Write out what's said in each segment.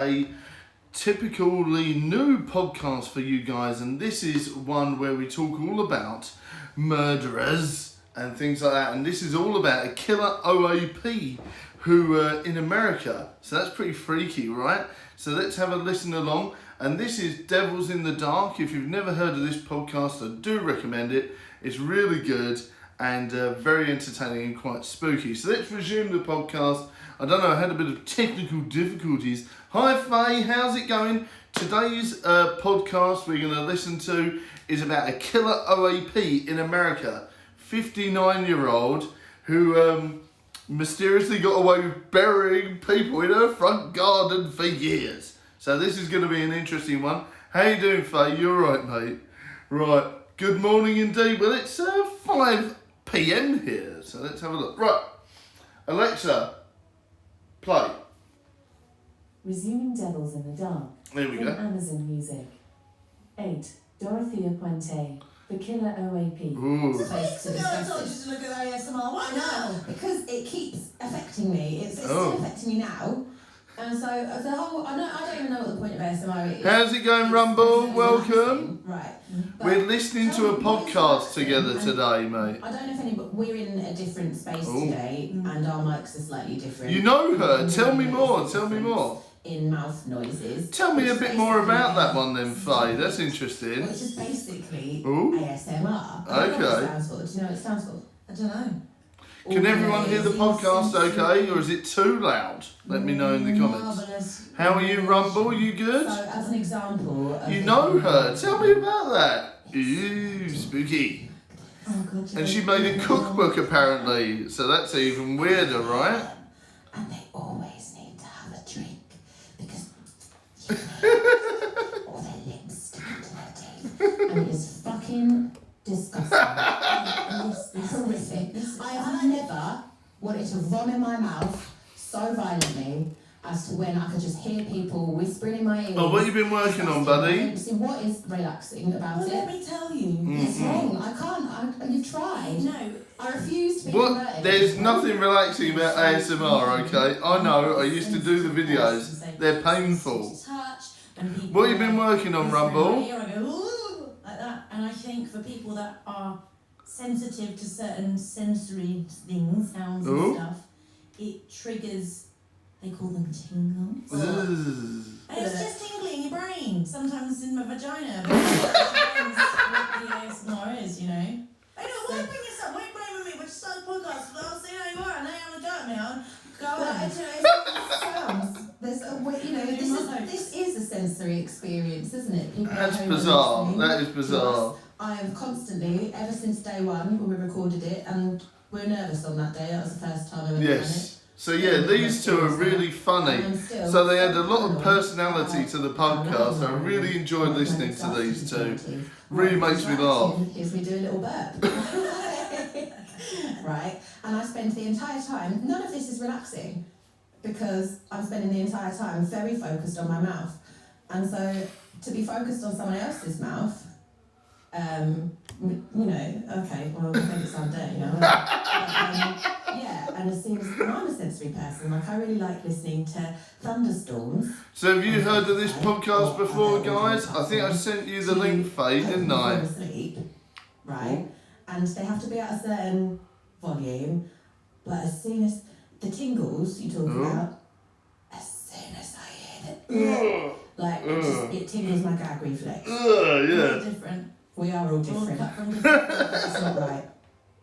A typically new podcast for you guys, and this is one where we talk all about murderers and things like that, and this is all about a killer OAP who in America, so that's pretty freaky, right? So let's have a listen along. And this is Devils in the Dark. If you've never heard of this podcast, I do recommend it. It's really good and very entertaining and quite spooky. So let's resume the podcast. I don't know, I had a bit of technical difficulties. Hi Faye, how's it going? Today's podcast we're going to listen to is about a killer OAP in America. 59-year-old who mysteriously got away with burying people in her front garden for years. So this is going to be an interesting one. How you doing, Faye? You alright, mate? Right, good morning indeed. Well, it's 5 p.m. here, so let's have a look. Right, Alexa, play. Resuming Devils in the Dark. There we from go. Amazon Music. 8. Dorothea Puente, the killer OAP. Ooh. Space to I told discuss you it. to look at ASMR. Why I now? know, because it keeps affecting me. It's Oh. still affecting me now. And so the whole, I don't even know what the point of ASMR is. How's it going, It's Rumble? relaxing. Welcome. Right. But We're listening to a tell me what is podcast relaxing, together and today, mate. I don't know if anybody, we're in a different space Oh. today, and our mics are slightly different. You know her. Tell me more. Tell me more. In mouth noises. Tell me a which bit more basically about that is- one then, Faye. That's interesting. Which is basically Ooh. ASMR. I don't know what Okay. it stands for. Do you know what it stands for? I don't know. Can everyone hear the podcast okay, or is it too loud? Let me know in the comments. Marvellous. How are you, Rumble? You good? So, as an example. Of You know her. Tell me about that. Ooh, spooky. Oh, God, And she made a cookbook apparently, so that's even weirder, right? And they always need to have a drink because or their lips stick to their teeth. And it is fucking disgusting. It's horrific. I have never wanted to vomit my mouth so violently as to when I could just hear people whispering in my ears. Oh, what you been working on, buddy? See, what is relaxing about Well, let it? me tell you. It's wrong. I can't. You've tried. No. I refuse to be What? converted. There's nothing relaxing about ASMR, okay? I know, I used to do the videos. They're painful. Touch and people What you been working on, whisper in Rumble? my ear, I go, ooh, like that. And I think for people that are sensitive to certain sensory things, sounds Ooh. and stuff, it triggers. They call them tingles. Ugh. And it's just tingling in your brain. Sometimes in my vagina. But that's what the ASMR is, you know. I know, why bring this up? Why blame me? We're just on a podcast. I'll see how you are. And I haven't got me on. Go Well, on. it sounds. There's a way, you know, this is a sensory experience, isn't it? People That's at home are bizarre. listening That is to bizarre. us. I am constantly, ever since day one when we recorded it, and we were nervous on that day. That was the first time I've ever done it. Yes. So yeah, these two are really funny. So they had a lot of personality to the podcast. I really enjoyed listening to these two. Really makes me laugh. Here's me do a little burp. Right? And I spent the entire time, none of this is relaxing because I'm spending the entire time very focused on my mouth. And so to be focused on someone else's mouth, you know, okay, well, I make it sound dirty now. Yeah, and it seems I'm a sensory person. Like, I really like listening to thunderstorms. So have you heard of this podcast before, guys? I think I sent you the link, Faye, didn't I? Fall asleep, right? And they have to be at a certain volume. But as soon as the tingles you talk about, as soon as I hear the like, it tingles my gag reflex. Yeah. We're different. We are all We're all different. cut from different. It's not right.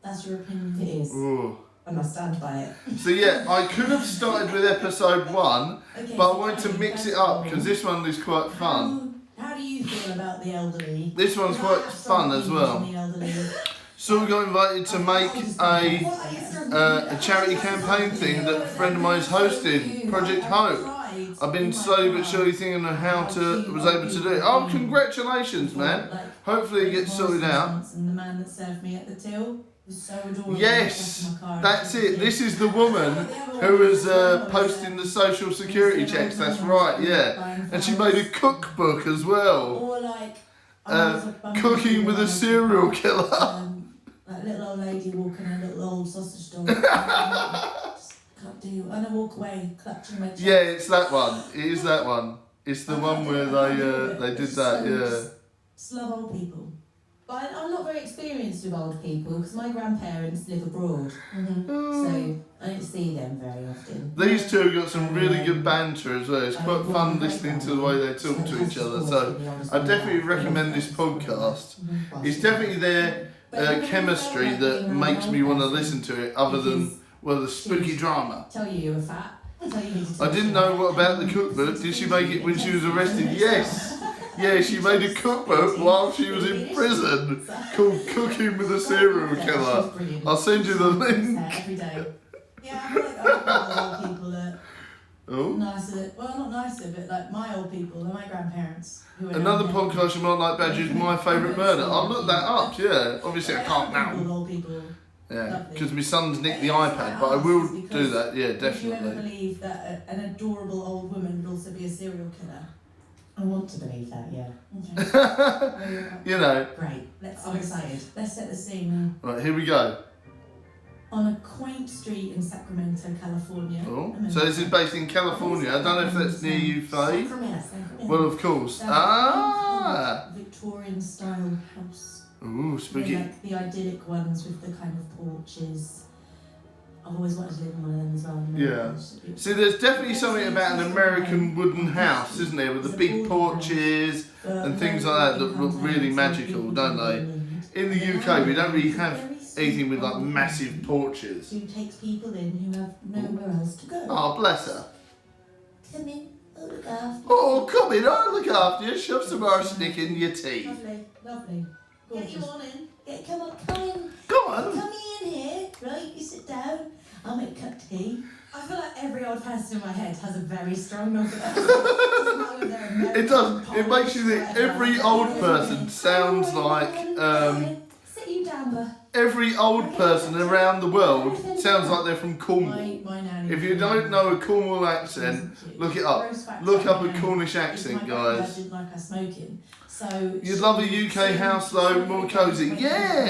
That's your opinion. It is. Ooh. And I stand by it. So yeah, I could have started with episode 1, Okay, but I so wanted to Danny, mix it first up of because all, this one is quite fun. How do you feel about the elderly? This one's Because I quite have some fun as opinions on well. the elderly. So we got invited to make a charity campaign thing that a friend of mine is hosting, Project Hope. I've been slowly but surely thinking of how to was able to do it. Oh, congratulations, man! Hopefully it gets sorted out. And the man that served me at the till was so adorable. Yes, My car. that's it. This is the woman who was posting the social security checks. That's right, yeah. And she made a cookbook as well. Or like Cooking with a serial killer. That little old lady walking a little old sausage dog. Can't do. And I walk away clutching my chest. Yeah, it's that one. It is that one. It's the one where they did that. Yeah. Just love old people. But I'm not very experienced with old people because my grandparents live abroad, Mm-hmm. so I don't see them very often. These two have got some really good banter as well. It's quite fun listening to the way they talk to each other. So I definitely recommend this podcast. It's definitely their chemistry that makes me want to listen to it, other than, well, the spooky drama. Tell you were fat. Tell you to I didn't know what about the cookbook. Did she make it when she was arrested? Yes. Yeah, she made a cookbook while she was in prison called Cooking with a Serial Killer. I'll send you the link. Every day. Yeah, I feel like old people are Oh. nicer. Well, not nicer, but like my old people, they're my grandparents. Who are Another now dead. podcast you might like, Badger, is My Favourite Murder. I'll look that up, yeah. Obviously I can't now. Old people. Yeah, because my son's nicked the iPad, but I will do that, yeah, Would you ever definitely. believe that an adorable old woman would also be a serial killer? I want to believe that, yeah. Okay. You know. Great. Let's I'm excited. Let's set the scene now. Right, here we go. On a quaint street in Sacramento, California. Oh, so this is based in California. I don't know if that's near you, Faye. Sacramento. Well, of course. There's Ah! a Victorian style house. Ooh, They're spooky. like the idyllic ones with the kind of porches. I've always wanted to live in one of them as well. Yeah. See, there's definitely something about an American wooden house, isn't there, with the big porches and things like that that look really magical, don't they? In the UK, we don't really have anything with like massive porches. Who takes people in who have nowhere else to go. Oh, bless her. Come in, oh look after. Oh, come in, I'll look after you. Shove some arsenic in your tea. Lovely, lovely. Get you on in. Come on, Come on. come in here. Right, you sit down. I'll make a cup of tea. I feel like every old person in my head has a very strong northern accent. It does. It makes you think every old person sounds like Sit you down, but every old person around the world sounds like they're from Cornwall. My nanny. If you don't know a Cornwall accent, look it up. Look up a Cornish accent, guys. didn't like her smoking. So You'd love a UK house though, more cosy. Yeah,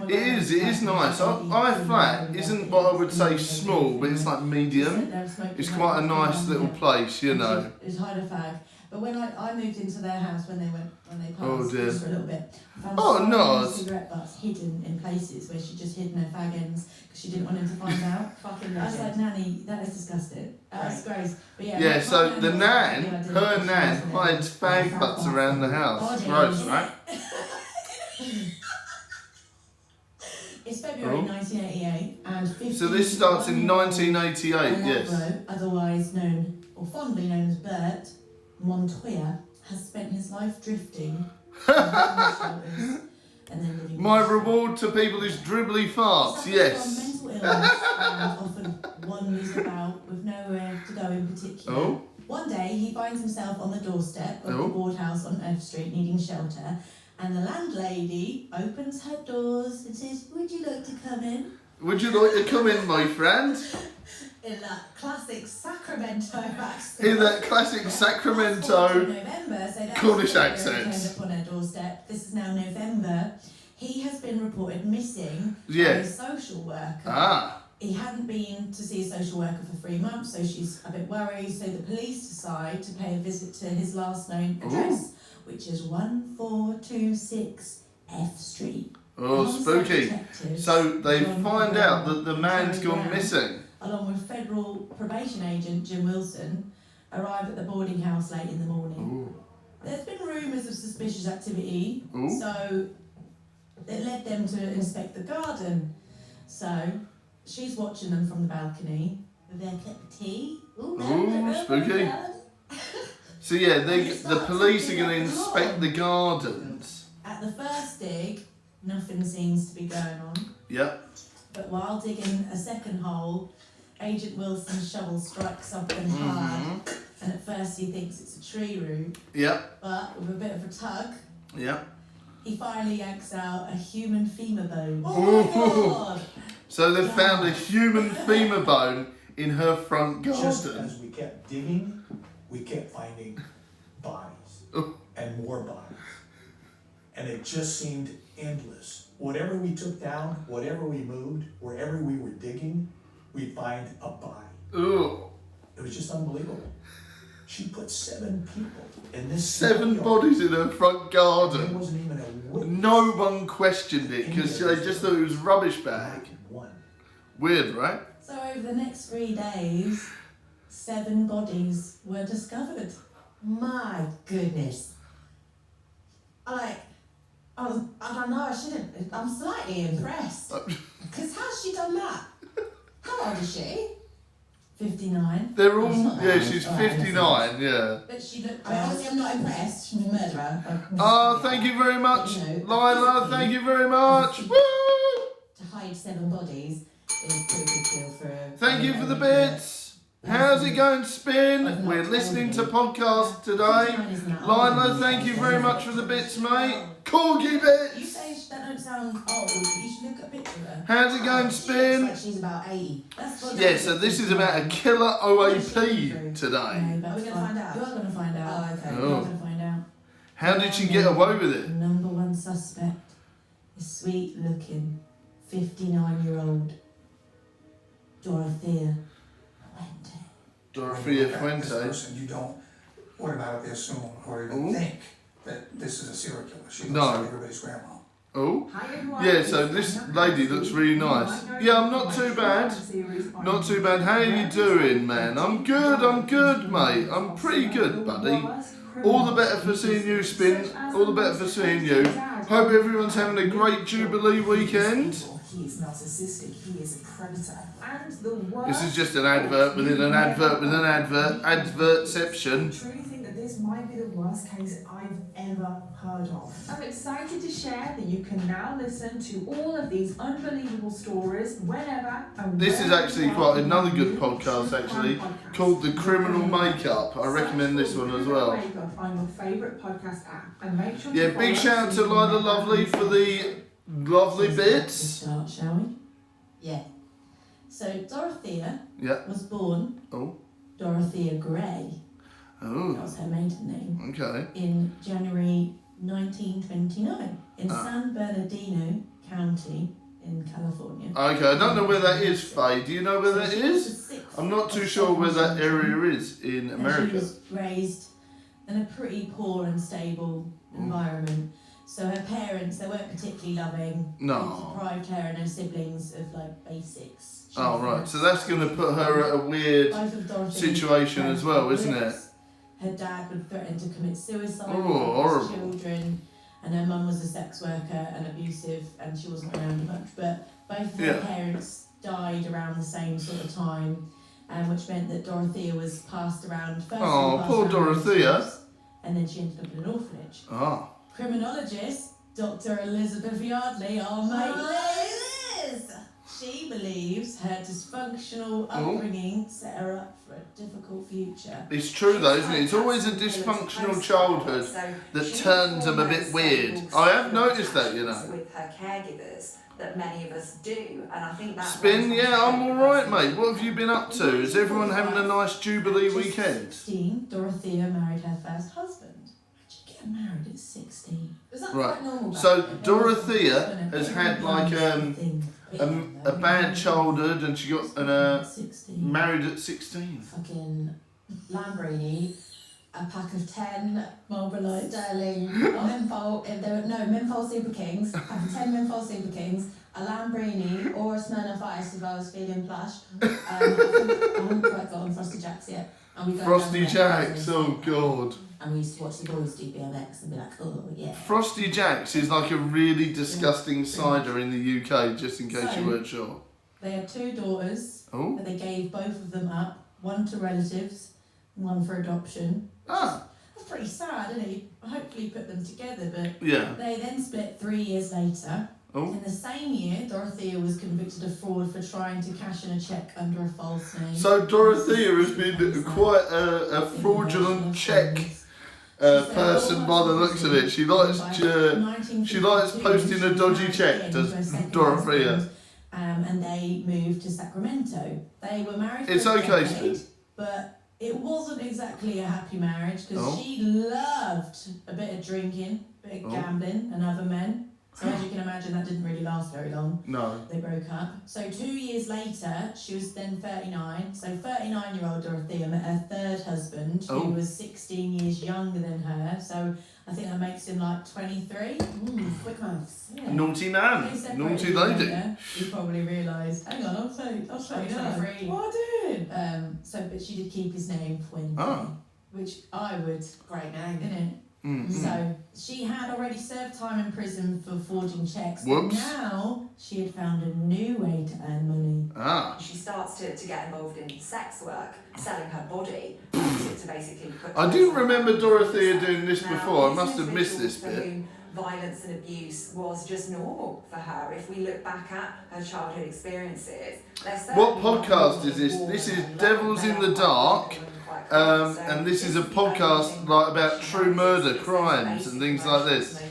it is nice. Our flat isn't what I would say small, but it's like medium. It's quite a nice little place, you know. It's hide a fag. But when I moved into their house when they passed Oh, dear. just for a little bit, I found Oh, so many nice. cigarette butts hidden in places where she just hidden her fag ends because she didn't want him to find out. fucking I was legend. like, Nanny, that is disgusting. That's gross. But yeah, Yeah, my so the was nan, really idyllic. her She nan was hides fag butts around the house. Gross, right? It's February Oh. 1988 and 50. So this starts in 1988, yes. Allegro, otherwise known or fondly known as Bert Montoya, has spent his life drifting in homeless shelters and then living. My in- reward to people is dribbly He farts, suffers yes. from mental illness and often wanders about with nowhere to go in particular. Oh, One day he finds himself on the doorstep of Oh. the board house on F Street needing shelter, and the landlady opens her doors and says, "Would you like to come in?" would you like to come in, my friend? In that classic Sacramento accent. In that classic Fast forward to Sacramento. November, so that's Cornish February accent. turned up on her doorstep. This is now November. He has been reported missing by Yeah. a social worker. Ah, He hadn't been to see a social worker for 3 months, so she's a bit worried. So the police decide to pay a visit to his last known address, which is 1426 F Street. oh, Homicide spooky. detectives So they John find Brown out that the man's Jerry gone Brown, missing. along with federal probation agent Jim Wilson, arrive at the boarding house late in the morning. Ooh. There's been rumours of suspicious activity, Ooh. so it led them to inspect the garden. So she's watching them from the balcony with their cup of tea. Ooh, spooky. So yeah, the police are going to inspect the gardens. At the first dig, nothing seems to be going on. Yep. But while digging a second hole, Agent Wilson's shovel strikes something hard, and at first he thinks it's a tree root, Yep. but with a bit of a tug, Yep. he finally yanks out a human femur bone. Oh my God! So they found a human femur bone in her front Just garden. as we kept digging, we kept finding bodies Oh. and more bodies. And it just seemed endless. Whatever we took down, whatever we moved, wherever we were digging, we'd find a body. Ugh. It was just unbelievable. She put 7 people in this 7 backyard. bodies in her front There garden. wasn't even a witness. No one questioned it because they just thought it was rubbish bag. Not one. Weird, right? So over the next 3 days, 7 bodies were discovered. My goodness. I don't know, I shouldn't. I'm slightly impressed. Because how's she done that? How old is she? 59. They're all, She's not that yeah, old. she's Alright, 59, yeah. But she looked Obviously, I'm not impressed. She's a murderer. Oh, thank you very much, You know, Lila, thank you very much. Woo! To hide 7 bodies is a pretty big deal for. Thank you for the bits. How's it going, Spin? We're listening to podcasts today. Lila, thank you very much for the bits, mate. Corgi You bits. say that don't sound old, but you should look at a picture of her. How's it going, She looks Spin? like she's about 80. That's what Yeah, so this is about a killer OAP today. No, Are that's we gonna fine. find out? You are going to find out. Oh, okay. You Oh. are going to find out. How did she get away with The it? number 1 suspect is sweet-looking, 59-year-old Dorothea Puente. Dorothea When you look at this Puente. person, you don't automatically assume or even Ooh. think that this is a serial killer. She looks No. like everybody's grandma. Oh, yeah, so this lady looks really nice. Yeah, I'm not too bad. Not too bad. How are you doing, man? I'm good, mate. I'm pretty good, buddy. All the better for seeing you, Spin. All the better for seeing you. Hope everyone's having a great Jubilee weekend. He is narcissistic, he is a predator. And the worst. This is just an advert within an advert within an advert. Advertception. I truly think that this might be the worst case I've ever heard of. I'm excited to share that you can now listen to all of these unbelievable stories whenever and This is wherever actually you are quite in another the good new podcast, true actually, crime podcast. called The Criminal Makeup. I recommend this one as well. On your favourite podcast app and make sure Yeah, to big follow shout out so to you Lila never Lovely miss for an the episode. lovely Let's bits. start, shall we? Yeah. So Dorothea Yeah. was born Oh. Dorothea Gray. That Oh. was her maiden name. Okay. In January 1929 in Ah. San Bernardino County in California. Okay, I don't know where that is, Faye. Do you know where that So she was is? the sixth I'm not of too sure where that 7 children, area is in and she America. was raised in a pretty poor and stable environment. So her parents, they weren't particularly loving. No. They deprived her and her siblings of like basics. Oh, right. So that's going to put her at a weird Both of Dorothy's situation parents as well, were isn't it? alcoholics. Her dad would threaten to commit suicide Oh, with his horrible. children, and her mum was a sex worker and abusive, and she wasn't around much. But both of Yeah. her parents died around the same sort of time, which meant that Dorothea was passed around first. Oh, passed poor around Dorothea. relatives, and then she ended up in an orphanage. Ah. Criminologist Dr. Elizabeth Yardley, our mate Liz. She believes her dysfunctional upbringing set her up for a difficult future. It's true though, isn't it? It's always a dysfunctional childhood that turns them a bit weird. I have noticed that, you know. With her caregivers, that many of us do, and I think that. Spin, yeah, I'm alright, mate. What have you been up to? Is everyone having a nice Jubilee At weekend? 16, Dorothea married her first husband. How'd you get married at 16? Was that Right. quite normal back So then? Dorothea has had like a bad childhood, and she got married at 16. Fucking Lamborghini, a pack of 10 Marlboro Lights. sterling menthol, if there were no menthol Super Kings, a pack of 10 menthol Super Kings, a Lamborghini or a Smirnoff Ice if I was feeling plush. I haven't quite got on Frosty Jacks yet. And we go Frosty down there Jacks, oh god. And we used to watch the boys do BMX and be like, oh yeah. Frosty Jacks is like a really disgusting cider in the UK, just in case you So- weren't sure. They had 2 daughters, Oh, but they gave both of them up, one to relatives, and one for adoption. ah, That's pretty sad, isn't it? Hopefully put them together, but yeah. they then split 3 years later. Oh, In the same year, Dorothea was convicted of fraud for trying to cash in a cheque under a false name. so Dorothea has been quite a fraudulent check person by the looks of it. She likes posting a dodgy check, does Dorothea? And they moved to Sacramento. They were married for It's a okay, decade, Stu. but it wasn't exactly a happy marriage because Oh. she loved a bit of drinking, a bit of Oh. gambling, and other men. So as you can imagine, that didn't really last very long. No. They broke up. So 2 years later, she was then 39. So 39-year-old Dorothea met her third husband, who was 16 years younger than her. So I think that makes him like 23. Quick maths. Yeah. Naughty man. They separated Naughty a year lady. later. You probably realised, hang on, I'll show you now. 23. What I did? But she did keep his name, Puente, which I would. Great name. Innit? So she had already served time in prison for forging checks. Whoops. And now she had found a new way to earn money. She starts to get involved in sex work, selling her body to basically put... I didn't remember Dorothea doing this Now, before. I these must have missed this individuals for bit. whom violence and abuse was just normal for her. If we look back at her childhood experiences, What podcast is this? This is Devils in the Dark. And this is a podcast like about true murder, crimes and things like this.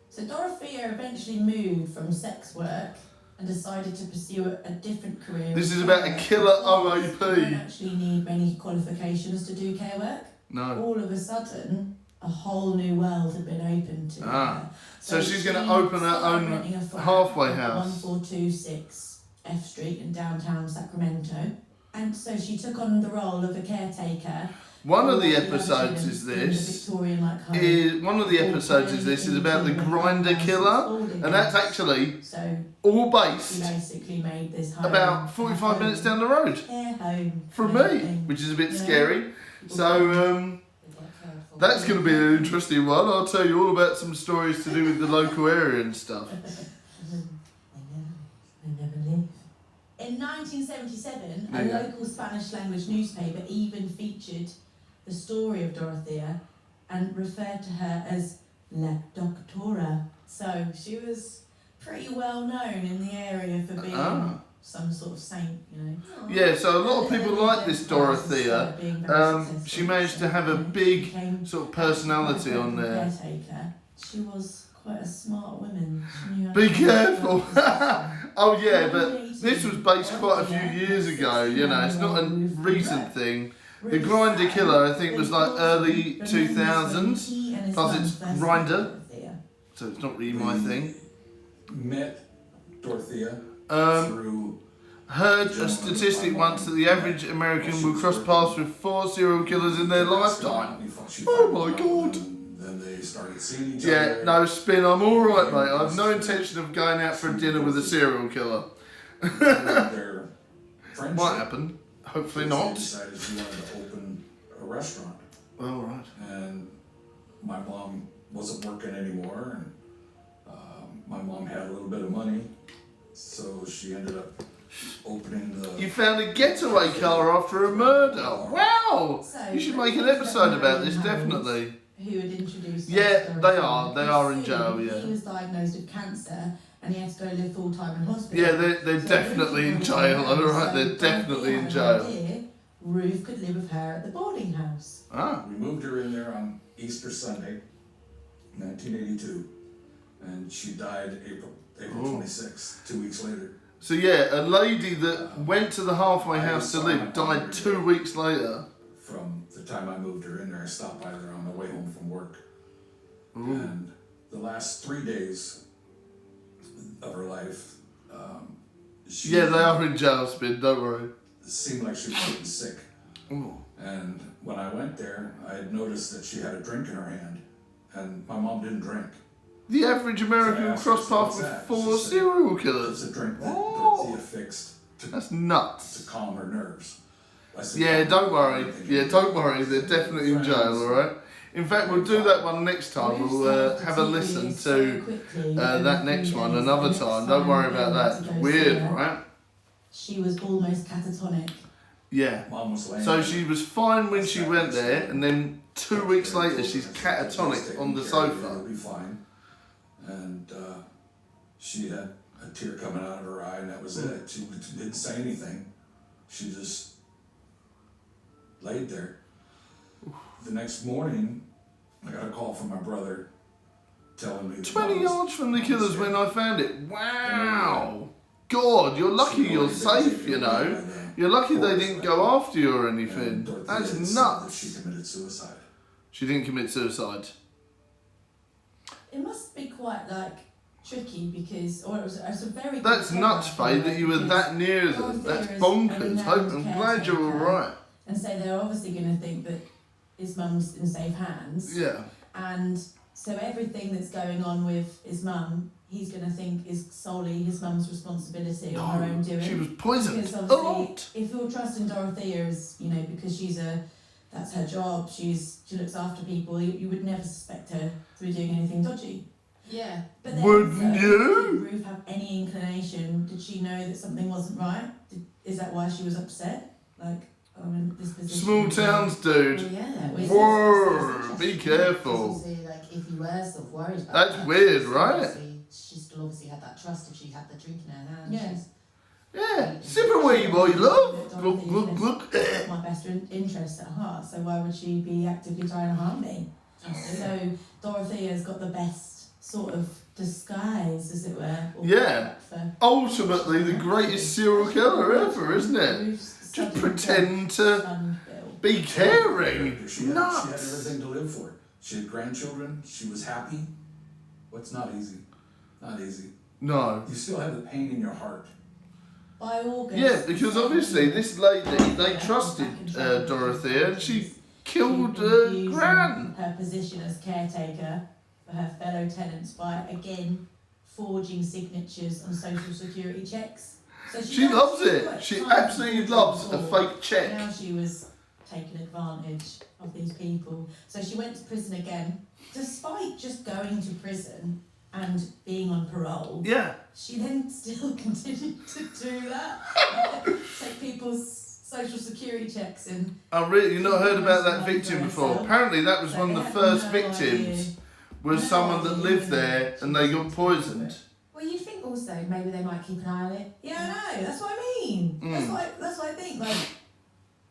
So Dorothea eventually moved from sex work and decided to pursue a different career. This is about a killer You don't OAP. actually need many qualifications to do care work. No. All of a sudden, a whole new world had been opened to her. So she's going to open her started own renting a flat halfway at house. 1426 F Street in downtown Sacramento. And so she took on the role of a caretaker. One of the for episodes luncheon is in the this. Victorian-like home. One of the episodes is this is about the grinder killer, and that's actually So all she based basically made this home about 45 minutes down the road care home from kind of me, thing. which is a bit Yeah. scary. So that's going to be an interesting one. I'll tell you all about some stories to do with the local area and stuff. They never leave. In 1977, There you a go. local Spanish language newspaper even featured the story of Dorothea and referred to her as La Doctora. So she was pretty well known in the area for being some sort of saint, you know. Yeah, so a lot of people like this Dorothea. She managed to have a big sort of personality on there. Caretaker. She was quite a smart woman. She knew how Be to careful. work the system. Oh yeah, but this was based quite a few years ago, you know, it's not a recent thing. The Grinder Killer, I think, was like early 2000s, plus it's Grinder, so it's not really my thing. Met Dorothea Um, through... Heard a statistic once that the average American will cross paths with 4 serial killers in their lifetime. Oh my god. Then they started seeing each Yeah, other. no, Spin, I'm alright, mate. I have no intention of going out for a dinner with a serial killer. Their friendship. Might happen. Hopefully They not. decided she wanted to open a restaurant. All right. And my mom wasn't working anymore, and my mom had a little bit of money, so she ended up opening the... You found a getaway car after a murder. Wow! So, You should make an episode about this, definitely. Who had introduced Yeah, us to they Dorothea. are. They are in jail, Soon, yeah. He was diagnosed with cancer and he had to go live full time in hospital. Yeah, they're So definitely in Ruth jail. was All right, so they're definitely in Dorothea had an jail. idea Ruth could live with her at the boarding house. Ah. We moved her in there on Easter Sunday, 1982, and she died April Oh. 26th, 2 weeks later. So yeah, a lady that went to the halfway house to live died 2 weeks later. From the time I moved her in there, I stopped by there on my way home from work. Ooh. And the last 3 days of her life, she Yeah, they are in jail, Spin. Don't worry. seemed like she was getting sick. Ooh. And when I went there, I had noticed that she had a drink in her hand, and my mom didn't drink. The average American will cross paths with 4 serial It's killers. a drink that Oh. Dorothea fixed That's nuts. to calm her nerves. I said, Yeah, don't worry. Yeah, don't worry. They're definitely in jail, alright? In fact, we'll do that one next time. We'll have a listen to that next one another time. Don't worry about that. It's weird, right? She was almost catatonic. Yeah. Mom was laying So there. she was fine when she went there, and then 2 weeks later she's catatonic on the It'll sofa. be fine. And she had a tear coming out of her eye, and that was it. She didn't say anything. She just laid there. The next morning, I got a call from my brother telling me that 20 Mom was- yards from the killers when I found it. Wow. God, you're lucky you're safe, you know. You're lucky they didn't go after you or anything. That's nuts. She committed suicide. She didn't commit suicide. It must be quite like tricky because, or it was a very. That's nuts, Faye, that you were that near them. That's bonkers. I'm glad you're all right. And so they're obviously going to think that his mum's in safe hands. Yeah. And so everything that's going on with his mum, he's going to think is solely his mum's responsibility on her own doing. She was poisoned. Because A obviously, lot. if you're trusting Dorothea as, you know, because that's her job, she looks after people, you would never suspect her to be doing anything dodgy. Yeah. But then, Wouldn't you? Did Ruth have any inclination? Did she know that something wasn't right? Is that why she was upset? Like, I'm in this position. Small towns, dude. Well, yeah. Whoa, be careful. Obviously, like, if you were sort of worried about That's that, weird, she right? obviously- She still obviously had that trust if she had the drink in her hand. Yeah. Yeah, sip away, boy, love. Glug, glug, glug. My best interest at heart, so why would she be actively trying to harm me? So Dorothea's got the best sort of disguise, as it were. Yeah. Ultimately, the greatest serial killer ever, isn't it? Just pretend to be caring. She had Nuts. everything to live for. She had grandchildren. She was happy. What's not easy? Not easy. No. You still have the pain in your heart. By August. Yeah, because obviously this lady, they trusted Dorothea, and she killed Gran. Her position as caretaker for her fellow tenants by again forging signatures on social security checks. So She loves it. She absolutely loves a fake check. Now she was taking advantage of these people. So she went to prison again, despite just going to prison and being on parole. Yeah. She then still continued to do that. Take people's social security checks and... You've not heard about that victim before. Apparently that was one of the first victims, was someone that lived there and they got poisoned. Well, you'd think also maybe they might keep an eye on it. Yeah, I know, that's what I mean. That's what I think. Like,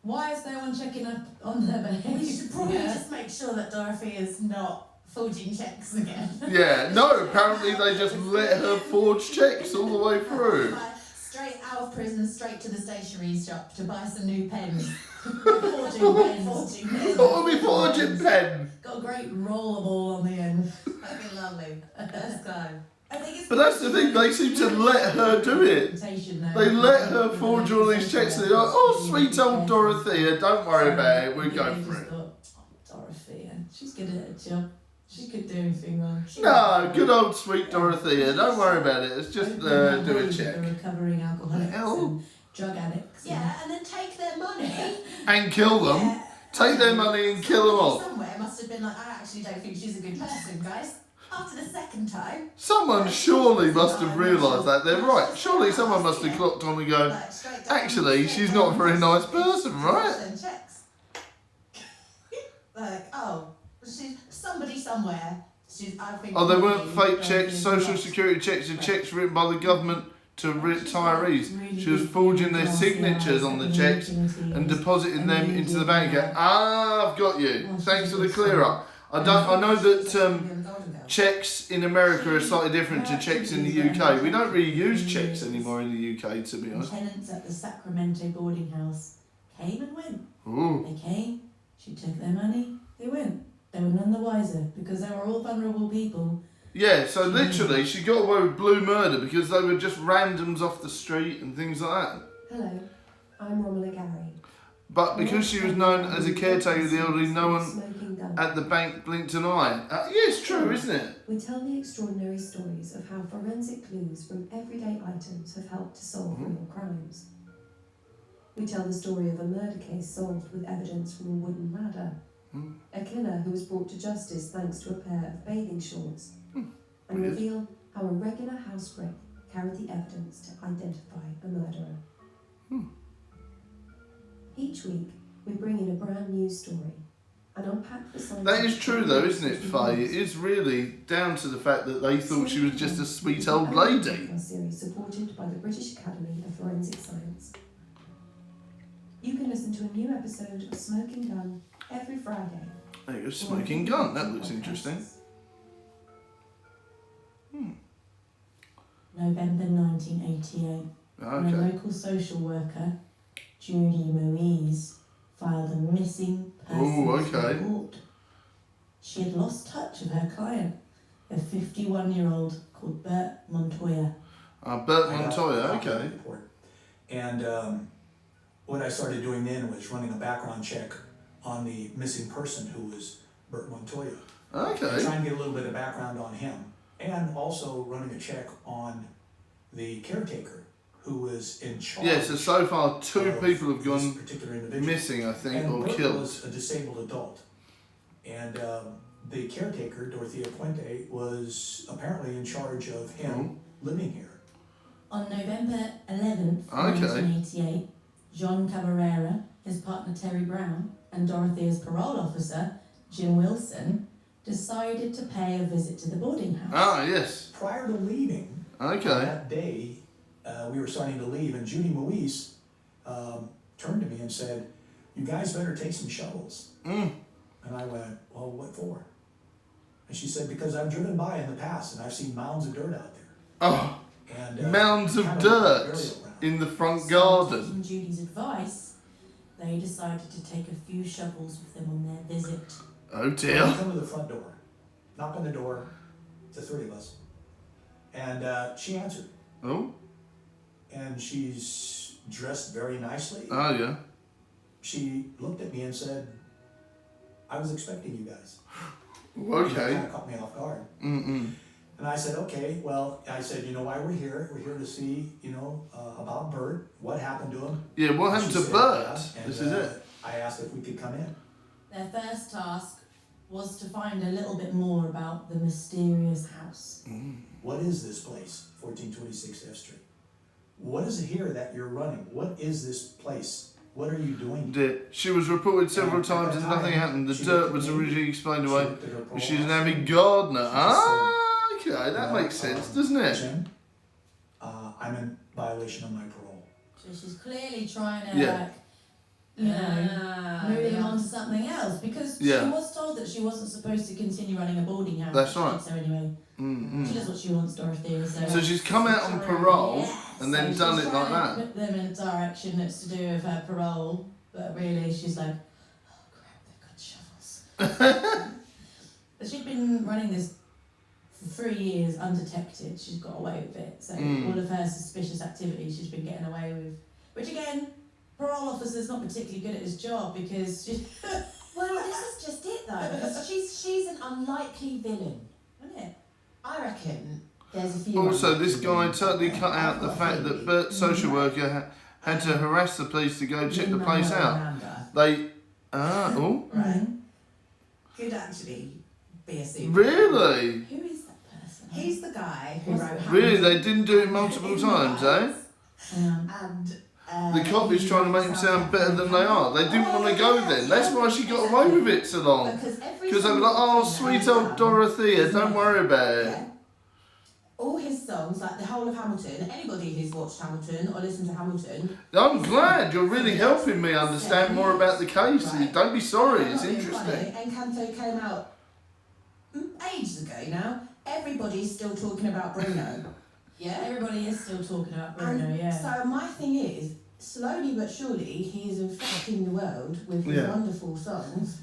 why is no one checking up on their behaviour? We should probably just make sure that Dorothea's not forging checks again. Yeah, no, apparently they just let her forge checks all the way through. Straight out of prison, straight to the stationery shop to buy some new pens. Forging pens. What will be forging pen? Got a great rollerball on the end. That'd be lovely. Let's go. But that's the thing, they seem to let her do it. They let her forge all these checks and they're like, oh, sweet old Dorothea, don't worry about it, we'll go for it. Dorothea, she's good at her job. She could do anything wrong. No, good old sweet Dorothea, don't worry about it, it's just do a check. The recovering alcoholics and drug addicts. Yeah, and then take their money. And kill them. Yeah. Take their money and kill them off. Somewhere must have been like, I actually don't think she's a good person, guys. After the second time. Someone surely must have realised that they're right. Surely someone must have clocked on and go, actually, she's not a very nice person, right? Like, oh, she's somebody somewhere. I think. Oh, they weren't fake checks, social security checks, and checks written by the government to retirees. She was forging their signatures on the checks and depositing them into the bank account. Ah, I've got you. Thanks for the clear up. I know that checks in America are slightly different to checks in the UK. We don't really use checks anymore in the UK, to be honest. Tenants at the Sacramento boarding house came and went. Ooh. They came, she took their money, they went. They were none the wiser because they were all vulnerable people. Yeah, so literally she got away with blue murder because they were just randoms off the street and things like that. Hello, I'm Romola Gary. But because she was known as a caretaker of the elderly, no one at the bank blinked an eye. Yeah, it's true, isn't it? We tell the extraordinary stories of how forensic clues from everyday items have helped to solve real crimes. We tell the story of a murder case solved with evidence from a wooden ladder. A killer who was brought to justice thanks to a pair of bathing shorts. And reveal how a regular house break carried the evidence to identify a murderer. Each week, we bring in a brand new story and unpack the science. That is true though, isn't it, Faye? It is really down to the fact that they thought she was just a sweet old lady. A series supported by the British Academy of Forensic Science. You can listen to a new episode of Smoking Gun every Friday. There you go, Smoking Gun. That looks interesting. November 1988. When a Okay. local social worker, Judy Moise, filed a missing persons report. She had lost touch of her client a 51-year-old called Bert Montoya. Bert I got Montoya, a copy of the okay. report. And what I started doing then was running a background check on the missing person who was Bert Montoya. And Okay. trying to get a little bit of background on him. And also running a check on the caretaker who was in charge. Yeah, so far 2 of people have this gone particular individual. missing, I think, And or Bert killed. was a disabled adult. And the caretaker, Dorothea Puente, was apparently in charge of him living here. On November 11th, Okay. 1988, John Cabrera, his partner Terry Brown, and Dorothea's parole officer, Jim Wilson, decided to pay a visit to the boarding house. Ah, yes. Prior to leaving, Okay. that day, we were starting to leave, and Judy Moise turned to me and said, "You guys better take some shovels." Mm. And I went, "Well, what for?" And she said, "Because I've driven by in the past and I've seen mounds of dirt out there." Oh, And mounds of kind dirt burial ground. in the front So, garden. taking Judy's advice, they decided to take a few shovels with them on their visit. Oh We dear. come to the front door, knock on the door, it's the 3 of us. And she answered, Oh, and she's dressed very nicely. oh yeah. She looked at me and said, "I was expecting you guys." That Okay. kind of caught me off guard. Mm-mm. And I said, "Okay, well," I said, "You know why we're here? We're here to see, about Bert, what happened to him." Yeah, what happened She to said, Bert? "Yeah," and, This is it. I asked if we could come in. Their first task was to find a little bit more about the mysterious house. What is this place, 1426 F Street? What is it here that you're running? What is this place? What are you doing? She was reported several And at times that and nothing time, happened. The she dirt looked was at me, originally explained She away. looked at her parole She's an officer. avid gardener. She Ah, okay, that "Well, makes sense, doesn't it? Jim, I'm in violation of my parole." So she's clearly trying to, Yeah. move him on to something else, because Yeah. she was told that she wasn't supposed to continue running a boarding house. That's right. So anyway, Mm-mm. she does what she wants, Dorothea. So she's come out on parole and then so done she's it like trying to that. put them in a direction that's to do with her parole, but really she's like, oh crap, they've got shovels. But she'd been running this for 3 years undetected. She's got away with it. So all of her suspicious activities she's been getting away with. Which again, parole officer's not particularly good at his job because she's Well, this is just it though, because she's an unlikely villain. isn't it? I reckon there's a few. Also, unlikely this guy villains totally out there. cut out I've the got a fact that theory. Bert's social worker had to harass the police to go check the place out. They, Right. Could actually be a super. really? Who is that person? He's the guy who wrote Really? Hamilton. They didn't do it multiple times, eh? And The cop is trying to make them sound better than they are. They didn't want to go then. That's why she got away with it so long. Because they were like, oh, sweet old Dorothea, don't worry about it. Yeah. All his songs, like the whole of Hamilton, anybody who's watched Hamilton or listened to Hamilton. I'm glad you're really helping me understand more about the case. Right. Don't be sorry, it's Not being interesting. funny, Encanto came out ages ago now. Everybody's still talking about Bruno. Yeah? Everybody is still talking about Bruno, And yeah. so my thing is, slowly but surely, he is infecting the world with his Yeah. wonderful songs,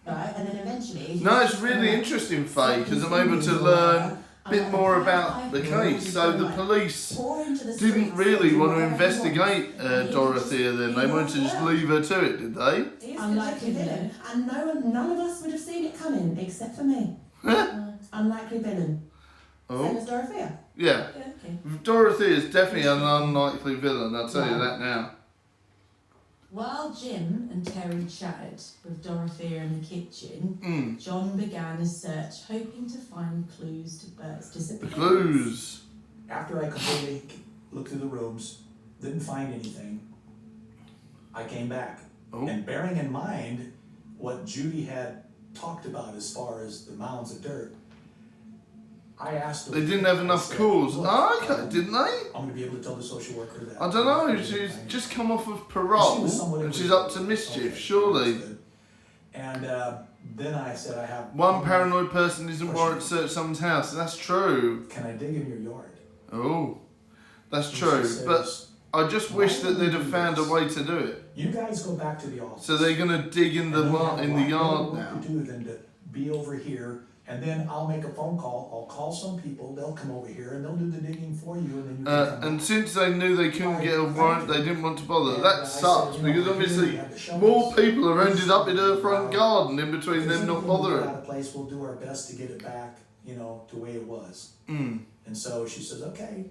right? And then eventually... he's No, it's just really gonna- interesting, Faye, because I'm able to something learn or a bit other. more And about the I feel case. So the like police pour into the didn't streets really and do want to whatever he investigate wants. And he Dorothea then. They wanted to just leave her to it, did they? He is Unlikely good looking, villain. And none of us would have seen it coming, except for me. Unlikely villain. Same Oh, as Dorothea. yeah. though. Yeah, okay. Dorothea is definitely an unlikely villain, I'll tell you that now. While Jim and Terry chatted with Dorothea in the kitchen, Mm. John began his search, hoping to find clues to Bert's disappearance. Clues. After I completely looked through the rooms, didn't find anything, I came back. Oh. And bearing in mind what Judy had talked about as far as the mounds of dirt, I asked her. They didn't have enough I said, calls. "Look, Oh, okay, didn't they? I'm going to be able to tell the social worker that. I don't know, she's just come off of parole and she's up to mischief, surely. And then I said, I have. One paranoid person isn't warrant to search someone's house. That's true. Can I dig in your yard? Oh, that's And true. she says, But I just wish that they'd have found a way to do it. You guys go back to the office. So they're gonna dig in the And we have a lot yard more now. work to do than to be over here And then I'll make a phone call, I'll call some people, they'll come over here and they'll do the digging for you, and then you can come And back. since they knew they couldn't get a warrant, they didn't want to bother. And, That I sucks, said, you know, because here obviously we have the shovels. more people have ended up in her front If garden in between there's them not anything we get bothering. out of place, we'll do our best to get it back, you know, the way it was. Mm. And so she says, okay,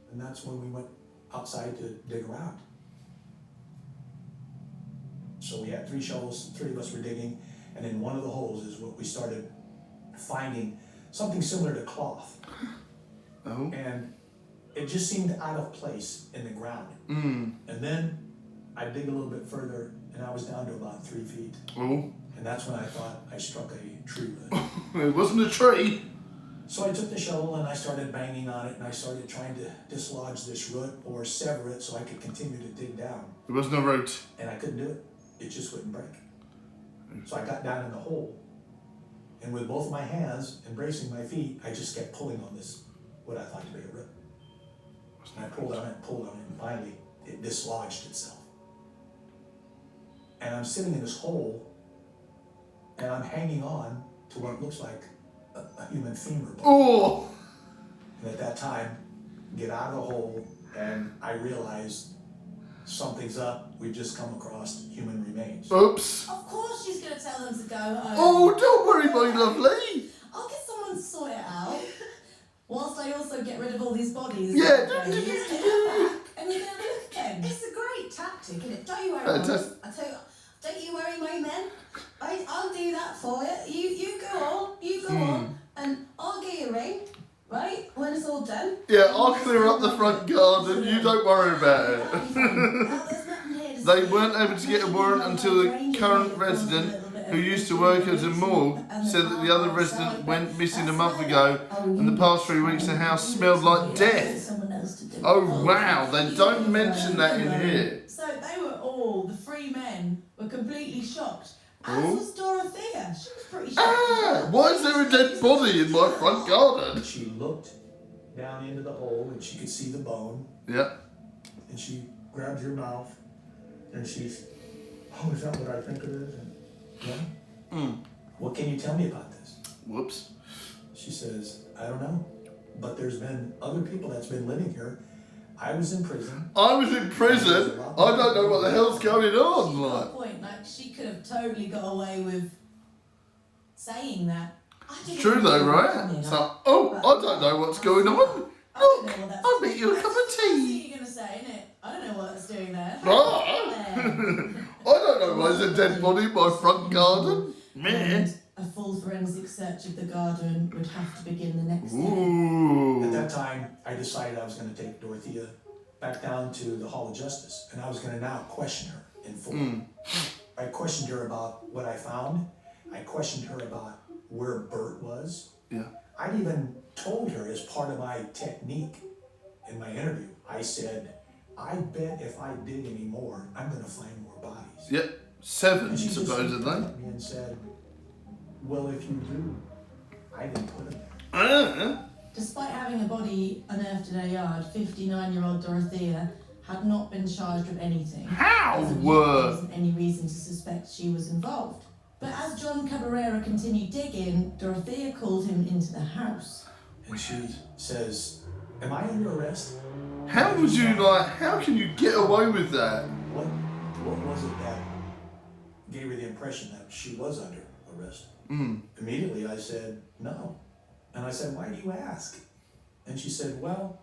and that's when we went outside to dig around. So we had 3 shovels, 3 of us were digging, and in one of the holes is what we started finding something similar to cloth. Oh. And it just seemed out of place in the ground. Mm. And then I dig a little bit further, and I was down to about 3 feet. Oh. And that's when I thought I struck a tree root. It wasn't a tree. So I took the shovel and I started banging on it, and I started trying to dislodge this root or sever it so I could continue to dig down. It wasn't a root. And I couldn't do it. It just wouldn't break. So I got down in the hole, and with both of my hands embracing my feet, I just kept pulling on this, what I thought to be a root. And I pulled on it, and finally it dislodged itself. And I'm sitting in this hole, and I'm hanging on to what looks like a human femur bone. Oh! And at that time, get out of the hole, and I realized something's up. We've just come across human remains. Oops. Of course she's going to tell them to go home. Oh, don't worry, my lovely. I'll get someone to sort it out. Whilst I also get rid of all these bodies. Yeah. And you can have a look again. It's a great tactic, isn't it? Don't you worry, Fantastic. I tell you, don't you worry, my men. I'll do that for you. You go on, and I'll give you a ring, right? When it's all done. Yeah, I'll clear up the front garden. You don't worry about it. Now, there's nothing here to They see. weren't able to get a warrant until the current resident, who used to work as a morgue, said that the other resident went missing a month ago, and the past 3 weeks the house smelled like death. Someone else to do it. Oh wow, they don't mention that in here. So they were all, the 3 men were completely shocked. As Oh. was Dorothea. She was pretty shocked. Ah, why is there a dead body in my front garden? And she looked down into the hole, and she could see the bone, Yeah. and she grabs your mouth, and she's, oh, is that what I think it is? And, yeah? Mm. What can you tell me about this? Whoops. She says, I don't know, but there's been other people that's been living here. I was in prison. I was in prison. I don't know what the hell's going on. She got a Like, point, like she could have totally got away with saying that. it's true though, right? So, oh, I don't know what's going on. I don't know what that's I'll make you a cup of That's what tea. you're gonna say, innit? I don't know what it's doing there. Ah. There. I don't know why there's a dead body in my front garden. Meh. And a full forensic search of the garden would have to begin the next day. Ooh. At that time, I decided I was going to take Dorothea back down to the Hall of Justice, and I was going to now question her in full. Mm. I questioned her about what I found. I questioned her about where Bert was. Yeah. I even told her, as part of my technique in my interview, I said, I bet if I dig any more, I'm going to find more bodies. Yep. 7 And she just looked supposedly. at me and said, well, if you do, I didn't put them there. Despite having a body unearthed in her yard, 59-year-old Dorothea had not been charged with anything. How? There wasn't any reason to suspect she was involved. But as John Cabrera continued digging, Dorothea called him into the house. And she says, am I under arrest? How would you how can you get away with that? What was it that gave her the impression that she was under arrest? Mm. Immediately I said, no. And I said, why do you ask? And she said, well,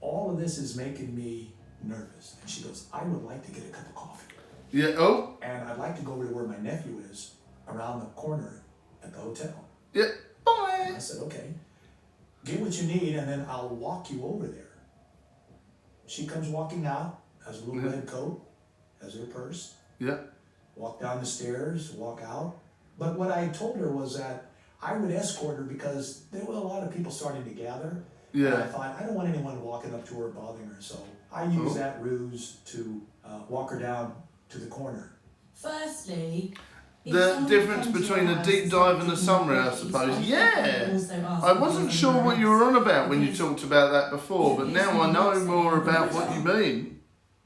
all of this is making me nervous. And she goes, I would like to get a cup of coffee. Yeah, oh, And I'd like to go over to where my nephew is, around the corner at the hotel. yeah, And bye. I said, okay, get what you need and then I'll walk you over there. She comes walking out, has a little red coat, has her purse, Yeah, walk down the stairs, walk out. But what I told her was that I would escort her because there were a lot of people starting to gather. And I yeah. thought, I don't want anyone walking up to her bothering her. So I used that ruse to walk her down to the corner. Firstly, if The someone difference comes to between your a house deep and dive and a says, summary, I "Please, suppose. I Yeah. also ask I if wasn't you're sure what you were on about when you talked about that before, but If now I someone know looks more at you, about what you mean.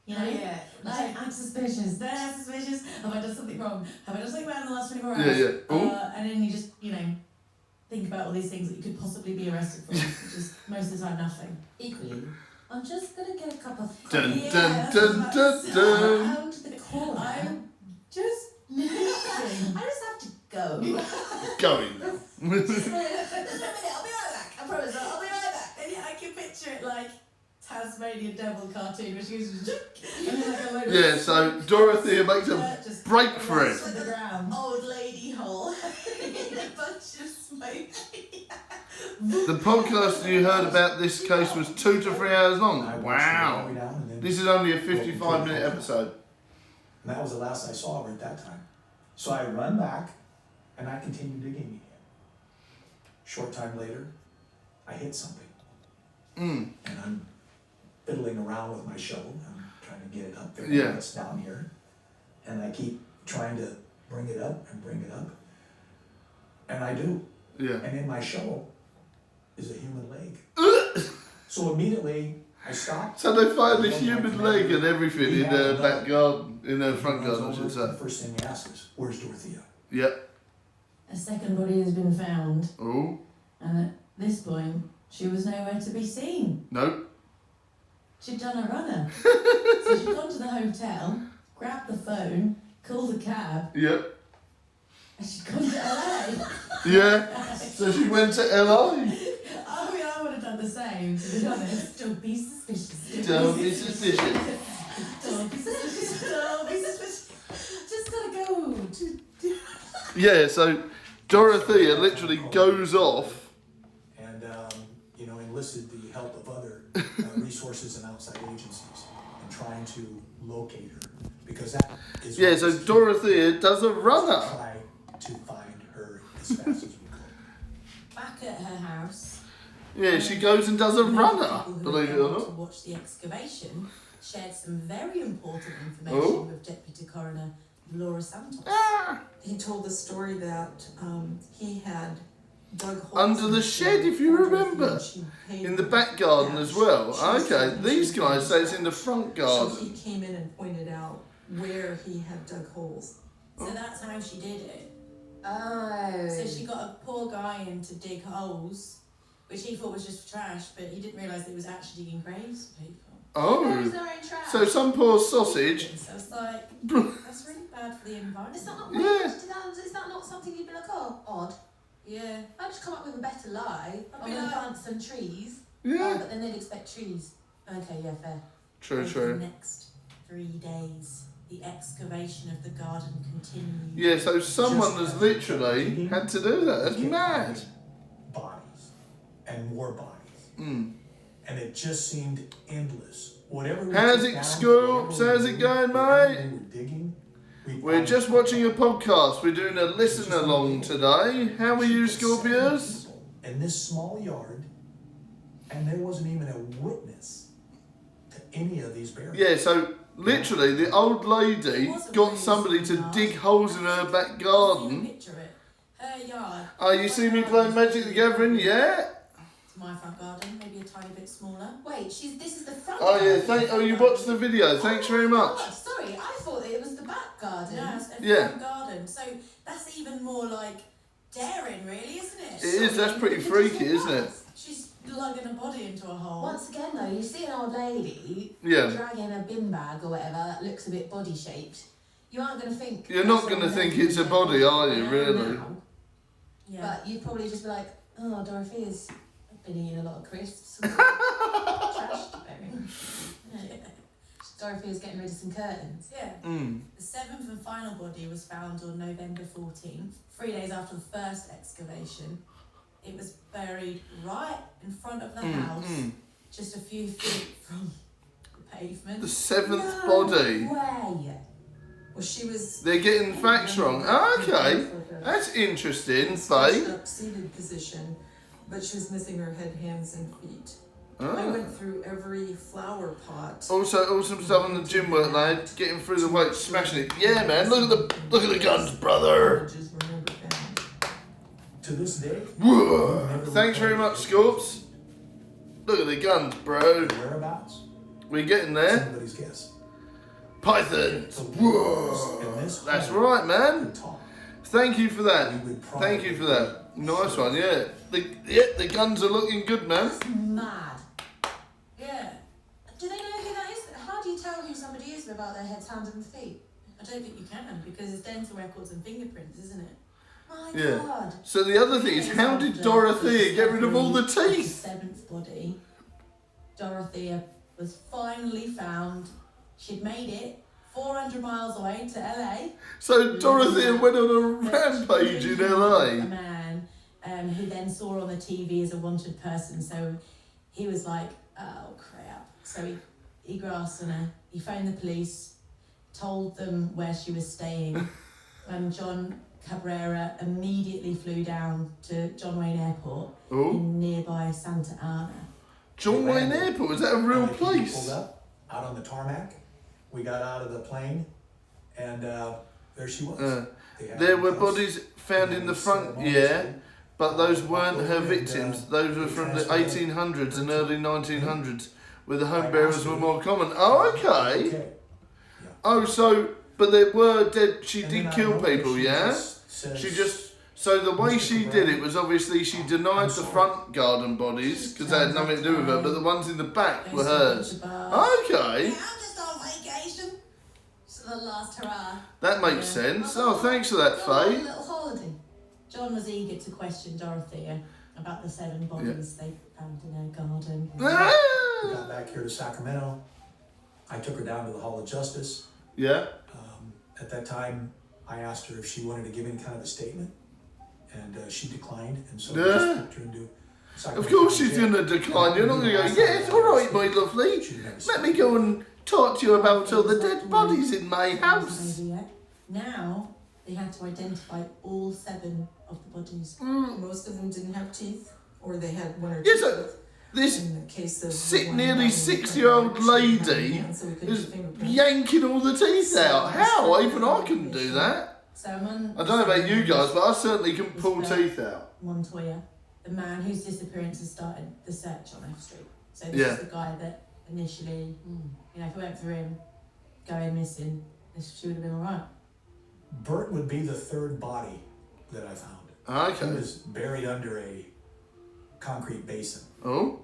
You know, Yeah. like, I'm suspicious. Don't act suspicious. Have I done something wrong? Have I done something bad in the last 24 hours? Yeah, yeah. Oh. And then you just, think about all these things that you could possibly be arrested for, which is most of the time nothing. Equally, I'm just gonna get a cup of Dun, coffee dun, dun, dun, dun. around the corner. I'm just I just have to go. Going. Just a minute, I'll be right back. I promise, I'll be right back. And yeah, I can picture it like Tasmanian Devil cartoon, which is Yeah, so Dorothea makes a break for it. the ground. Old lady hole in a bunch of smoke. The podcast you heard about this case was 2 to 3 hours I long. watched it Wow. all the way down and then- This is only a 55-minute episode. And that was the last I saw of her at that time. So I run back and I continue digging again. Short time later, I hit something. And I'm fiddling around with my shovel. I'm trying to get it up there. Yeah. It's down here. And I keep trying to bring it up and bring it up. And I do. Yeah. And in my shovel is a human leg. So immediately I stopped. So they find a human leg and everything in their back garden, in their front garden, I should say. The first thing he asks is, where's Dorothea? Yep. A second body has been found, Oh, and at this point, she was nowhere to be seen. nope. She'd done a runner. So she'd gone to the hotel, grabbed the phone, called a cab, Yep. and she'd gone to LA. Yeah. So she went to LA. I mean, I would have done the same, to be honest. Don't be suspicious. Don't be suspicious. Don't be suspicious. Don't be suspicious. Just gotta go. Yeah, so Dorothea literally goes off. And, enlisted the help of other resources and outside agencies in trying to locate her. Because that is Yeah, what so was key. Dorothea does a runner. Try to find her as fast as we could. Back at her house. Yeah, she goes and does a runner, People who believe were it or able to not. watch the excavation shared some very important information Oh. with Deputy Coroner Laura Santos. He told the story that he had dug holes Under the in shed, the if you floor, remember. and she paid In the her back garden cash. as well. She Okay, said these she guys paid say it's her in the front So garden. he came in and pointed out where he had dug holes. So that's how she did it. Oh. So she got a poor guy in to dig holes, which he thought was just trash, but he didn't realise it was actually digging graves for people. Oh, their own trash. so some poor sausage. So it's like, that's really bad for the environment. Is that not Yeah. Is that not something you'd be like, oh, odd? Yeah. I'd just come up with a better lie. I'd I'm be gonna like- plant some trees. Oh, Yeah. but then they'd expect trees. Okay, yeah, fair. True, Over true. the next 3 days, the excavation of the garden continued. Yeah, so someone has literally had to do that. That's We kept mad. finding bodies and more bodies. Mm. And it just seemed endless. Whatever we How's took it, down, Scoops? whatever How's we it did, going, whatever mate? we were digging, we We're found just watching a podcast. We're doing a listen along today. How are you, Scorpios? in this small yard, and there wasn't even a witness to any of these burials. Yeah, so literally the old lady got somebody to dig holes in her back garden. Picture it. Her yard. Oh, you see me playing Magic the Gathering? Yeah? It's my front garden, maybe a tiny bit smaller. Wait, this is the front Oh, yeah, garden. you watched the video. Thanks very much. Oh, sorry, I thought it was the back garden. No, it's a Yeah. front garden. So that's even more like daring, really, isn't it? It is, that's pretty freaky, isn't it? She's lugging a body into a hole. Once again, though, you see an old lady Yeah. dragging a bin bag or whatever that looks a bit body shaped. You aren't going to think. You're not going to think it's a body, are you, really? Now, Yeah. but you'd probably just be like, oh, Dorothea's been eating a lot of crisps. Trash to bury. Dorothea's getting rid of some curtains. Yeah. Mm. The 7th and final body was found on November 14th, 3 days after the first excavation. It was buried right in front of the house, just a few feet from the pavement. The 7th body. Way. Well, she was. They're getting facts wrong. Okay, that's interesting, Faye. Up seated position, but she was missing her head, hands, and feet. I Oh. went through every flower pot. Also, awesome stuff on the gym work, lad. Getting through the weight, smashing it. Yeah, man. Look at the guns, brother. Images were never found. To this day, Whoa. Thanks very much, Scorps. Look at the guns, bro. whereabouts, We're getting there. somebody's guess. Pythons. So Whoa. in this That's home, right, man. could talk. Thank you for that. we would Thank you for probably- that. Nice one, yeah. The guns are looking good, man. Mad. Yeah. Do they know who that is? How do you tell who somebody is without their heads, hands, and feet? I don't think you can because it's dental records and fingerprints, isn't it? My Yeah. God. So the other thing is, how did Dorothea get rid of all the teeth? The seventh body, Dorothea was finally found. She'd made it 400 miles away to LA. So Dorothea went on a rampage in A LA. man who then saw her on the TV as a wanted person. So he was like, oh crap. So he grasped on her. He phoned the police, told them where she was staying, and John Cabrera immediately flew down to John Wayne Airport Oh, in nearby Santa Ana. John Wayne Airport, is that a real LAPD pulled place? up out on the tarmac. We got out of the plane, and there she was. They had There her were cuffs. bodies found in the front, yeah, but those weren't her victims. Those were from the 1800s and early 1900s, where the home bearers were more common. Oh, okay. Okay. Oh, so, but there were dead, she And did then I kill wrote that people, she yeah? just says- She just, so the way she did it was obviously she denied the front garden bodies, because they had nothing to do with her, but the ones in the back were hers. Okay, I'm just on vacation. So the last hurrah. that makes sense. Oh, thanks for that, Go on a Faye. little holiday. John was eager to question Dorothea about the 7 bodies they found in her garden. We Ah! got back here to Sacramento. I took her down to the Hall of Justice. Yeah. At that time, I asked her if she wanted to give any kind of a statement, and she declined, and so we Yeah. just took her into Of Sacramento course she's jail. going to decline. You're not going to go, yes, all right, my lovely. She never Let me go and talk to you about all the dead bodies in my house. Over yet. Now they had to identify all 7 of the bodies. Most of them didn't have teeth, or they had one or two Yes, so teeth. this In the case of nearly 6-year-old lady is yanking all the teeth out. How? Even I couldn't do that. So among I don't know about you guys, but I certainly can pull teeth out. Montoya, the man whose disappearance has started the search on F Street. So this Yeah. is the guy that initially, if it went for him going missing, she would have been alright. Bert would be the 3rd body that I found. He Okay. was buried under a concrete basin Oh.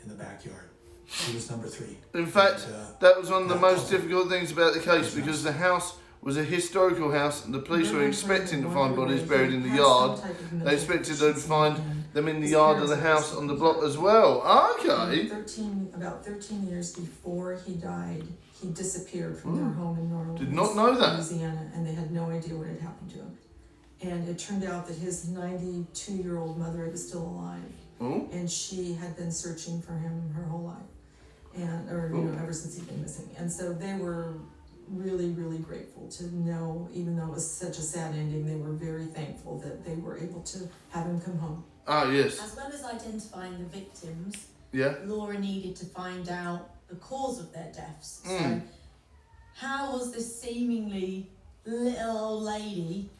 in the backyard. He was number 3. In fact, that was one of the most difficult things about the case, because the house was a historical house and the police were expecting to find bodies buried in the yard. They expected to find them in the yard of the house on the block as well. Okay. About 13 years before he died, he disappeared from their home in New Orleans, Did not know that. Louisiana, and they had no idea what had happened to him. And it turned out that his 92-year-old mother was still alive, Oh. and she had been searching for him her whole life, and ever since he'd been missing. And so they were really, really grateful to know, even though it was such a sad ending, they were very thankful that they were able to have him come home. Ah, yes. As well as identifying the victims, Yeah. Laura needed to find out the cause of their deaths. So, Mm. how was this seemingly little old lady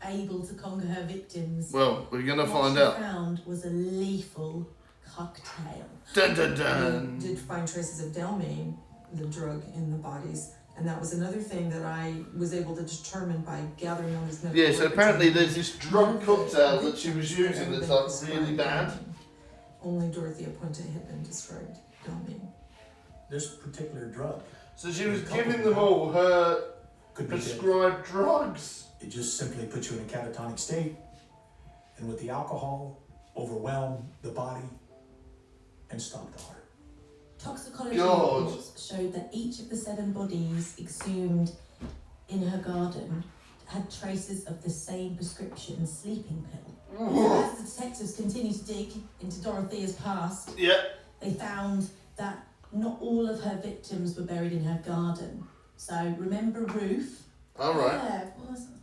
able to conquer her victims? Well, we're going to What find she out. found was a lethal cocktail. Dun dun dun. They did find traces of Delmane, the drug, in the bodies. And that was another thing that I was able to determine by gathering all these medical Yeah, so records. apparently there's this drug None of the cocktail that she was victims had using ever that's been like prescribed really bad. Delmane. Only Dorothea Puente had been described Delmane. This particular drug So she was giving them all her could be deadly. prescribed drugs. It just simply puts you in a catatonic state, and with the alcohol, overwhelm the body and stop the heart. Toxicology God. reports showed that each of the 7 bodies exhumed in her garden had traces of the same prescription sleeping pill. As the detectives continued to dig into Dorothea's past, Yeah. they found that not all of her victims were buried in her garden. So remember Ruth? All right. Yeah,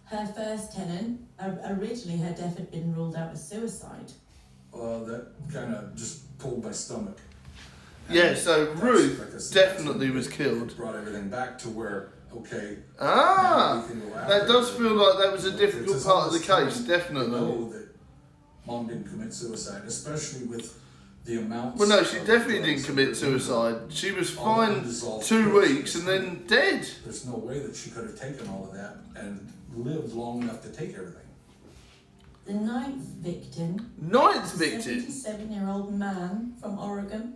her first tenant. Originally, her death had been ruled out as suicide. That kind of just pulled my stomach. Yeah, so That's- Ruth like I said, definitely that's was killed. It brought everything back to where, okay, Ah, now we can go that after does it. feel like that was a It's difficult as part of the almost case, time to definitely. know that mom didn't commit suicide, especially with the amounts. Well, no, she of definitely drugs didn't that commit were in suicide. She was all fine unresolved 2 cases. weeks and then dead. There's no way that she could have taken all of that and lived long enough to take everything. The ninth victim. Ninth A victim. 77-year-old man from Oregon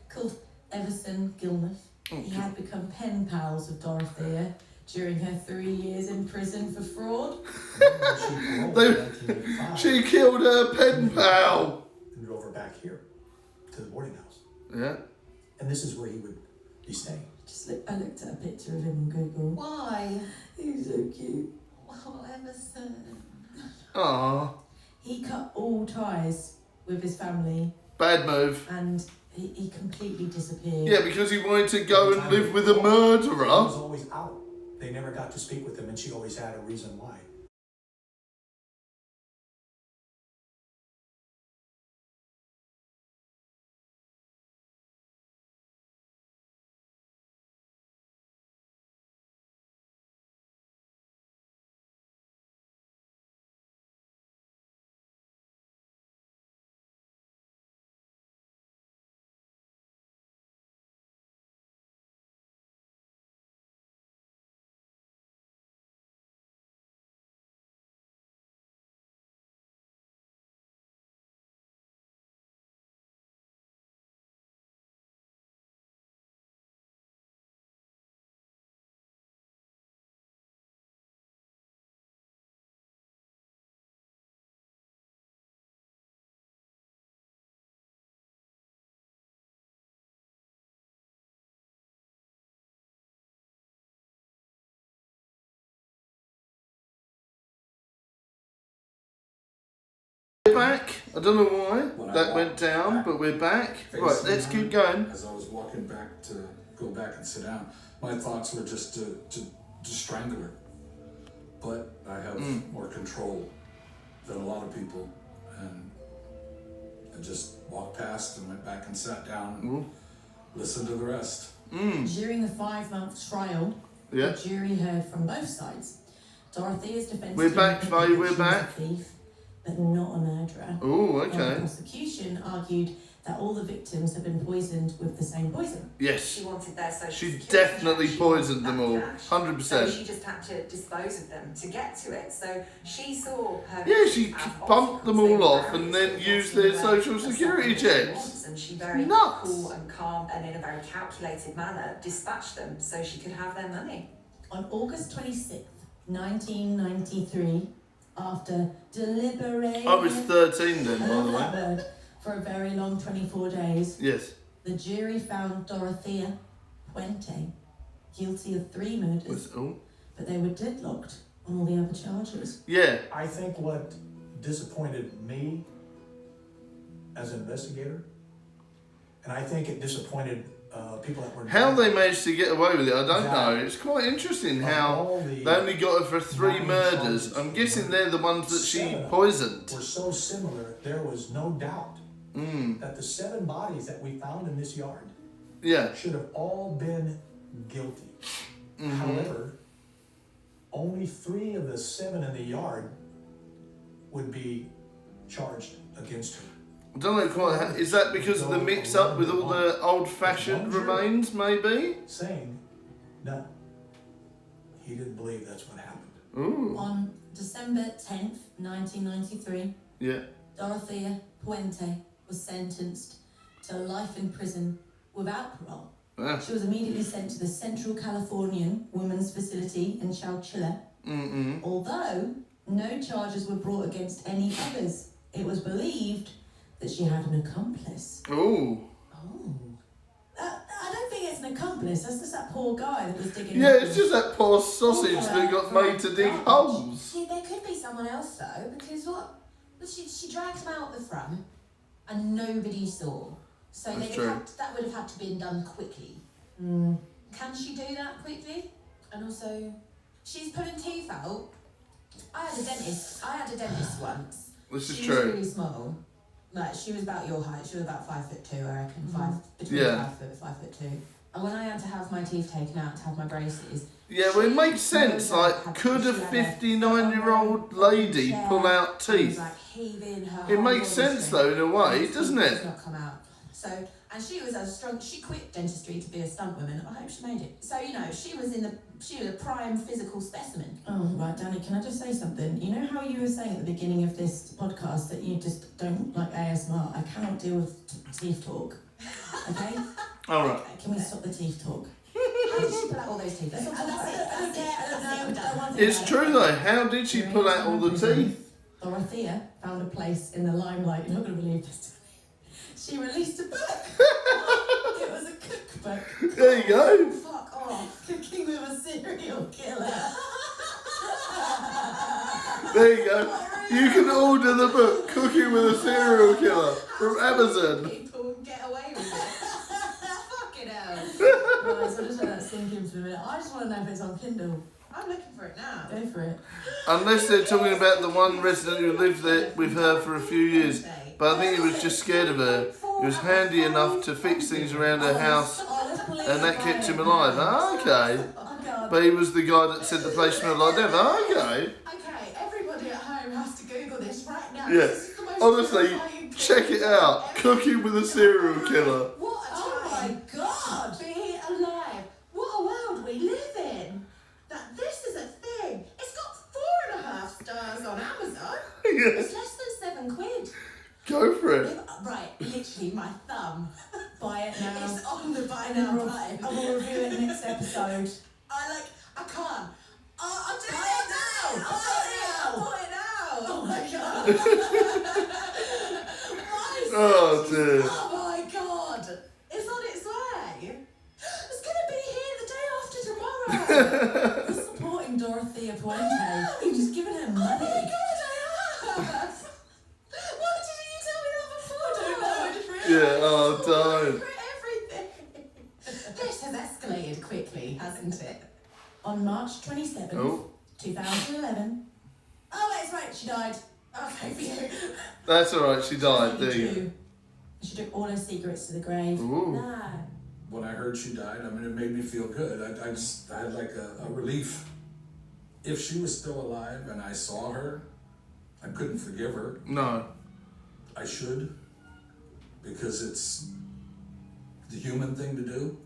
called Everson Gilmuth. Oh, He had become pen pals with Dorothea during her 3 years in prison for fraud. She paroled in 1985 She killed her pen pal. and drove her back here to the boarding house. Yeah. And this is where he would be staying. I looked at a picture of him on Google. Why? He's so cute. Oh, Everson. Aww. He cut all ties with his family Bad move. and he completely disappeared. Yeah, because he wanted to go and live with a He was murderer. always out. They never got to speak with him, and she always had a reason why. We're back. I don't know why When I that went walked down, back, but we're back. facing Right, let's her, keep going. As I was walking back to go back and sit down, my thoughts were just to strangle her. But I have more control than a lot of people, and I just walked past and went back and sat down and listened to the rest. During the 5-month trial, Yeah. the jury heard from both sides. Dorothea's defense We're team back, admitted Faye, that we're she was back. a thief, but not a murderer. Oh, While the okay. prosecution argued that all the victims had been poisoned with the same poison. Yes. She wanted their social She security definitely cash. She poisoned wanted them all. that cash. 100%. So she just had to dispose of them to get to it. So she saw her. Yeah, she victims as bumped them obstacles. all They were off and barriers then to used getting their where social a security separation checks. wants. And she very Nuts. cool and calm and in a very calculated manner dispatched them so she could have their money. On August 26th, 1993, after deliberating I was 13 then, by the way. word for a very long 24 days, Yes. the jury found Dorothea Puente guilty of 3 murders, Oh. but they were deadlocked on all the other charges. Yeah. I think what disappointed me as an investigator, and I think it disappointed people that were How involved. they managed to get away with it, I don't That- know. It's quite interesting how all the they only got her for 3 nine murders. charges, I'm guessing they're the ones that she 7 poisoned. were so similar, there was no doubt that the 7 bodies that we found in this yard Yeah. should have all been guilty. However, only 3 of the 7 in the yard would be charged against her. I don't know quite how, is that because of the mix up with all the old fashioned remains, maybe? Saying, no, he didn't believe that's what happened. Ooh. On December 10th, 1993, Yeah. Dorothea Puente was sentenced to life in prison without parole. Ah. She was immediately sent to the Central Californian Women's Facility in Chowchilla, although no charges were brought against any others. It was believed that she had an accomplice. Ooh. I don't think it's an accomplice, that's just that poor guy that was digging Yeah, up it's the- just that poor sausage that got made to dig holes. See, there could be someone else though, because what? Well, she dragged him out the front, and nobody saw. So That's they'd true. have that would have had to be done quickly. Can she do that quickly? And also, she's pulling teeth out. I had a dentist once. This is She was true. really small. Like she was about your height. She was about 5'2", I reckon. Between Yeah. 5 foot, 5'2". And when I had to have my teeth taken out to have my braces, Yeah, well, it makes sense. Like, could a 59-year-old lady pull out She was teeth? like heaving her. It whole makes body sense strength. though, in a way, And doesn't it it? does not come out. So, and she was she quit dentistry to be a stunt woman. I hope she made it. So, you know, she was a prime physical specimen. Oh, right, Danny, can I just say something? You know how you were saying at the beginning of this podcast that you just don't like ASMR? I cannot deal with teeth talk. Okay? Alright. Can we stop the teeth talk? How did she pull out all those teeth? It's true though, how did she pull out all the teeth? Dorothea found a place in the limelight. You're not going to believe this. She released a book. It was a cookbook. There you go. Fuck off. Cooking with a serial killer. There you go. You can order the book, Cooking with a Serial Killer, from Amazon. People get away with it. Fucking hell. Right, so just let that sink in for a minute. I just want to know if it's on Kindle. I'm looking for it now. Go for it. Unless they're talking about the one resident who lived there with her for a few years. But I think he was just scared of her. He was handy enough to fix things around her house, and that kept him alive. Okay. But he was the guy that said the place smelled like death. Okay. Okay, everybody at home has to Google this right now. Yeah. This is the most Honestly, terrifying check it out. Cooking with a Serial Killer. What a time. Oh my god! Be alive. What a world we live in. That this is a thing. It's got 4.5 stars on Amazon. Yeah. It's less than £7. Go for it. Right, literally my thumb. Buy it now. It's on the buy now button. I will review it next episode. I can't. I'm doing it now. I'll put it out. Oh my god. Oh dear. Oh my god. It's on its way. It's going to be here the day after tomorrow. You're supporting Dorothea Puente. You've just given her money. Oh my god, I have. Why didn't you tell me that before? I don't know. I just realised. Yeah, oh don't. Everything. This has escalated quickly, hasn't it? On March 27th, Oh. 2011. Oh, that's right. She died. Okay, for you. That's alright, she died. There you go. She took all her secrets to the grave. Ooh. No. When I heard she died, I mean, it made me feel good. I had like a relief. If she was still alive and I saw her, I couldn't forgive her. No. I should, because it's the human thing to do.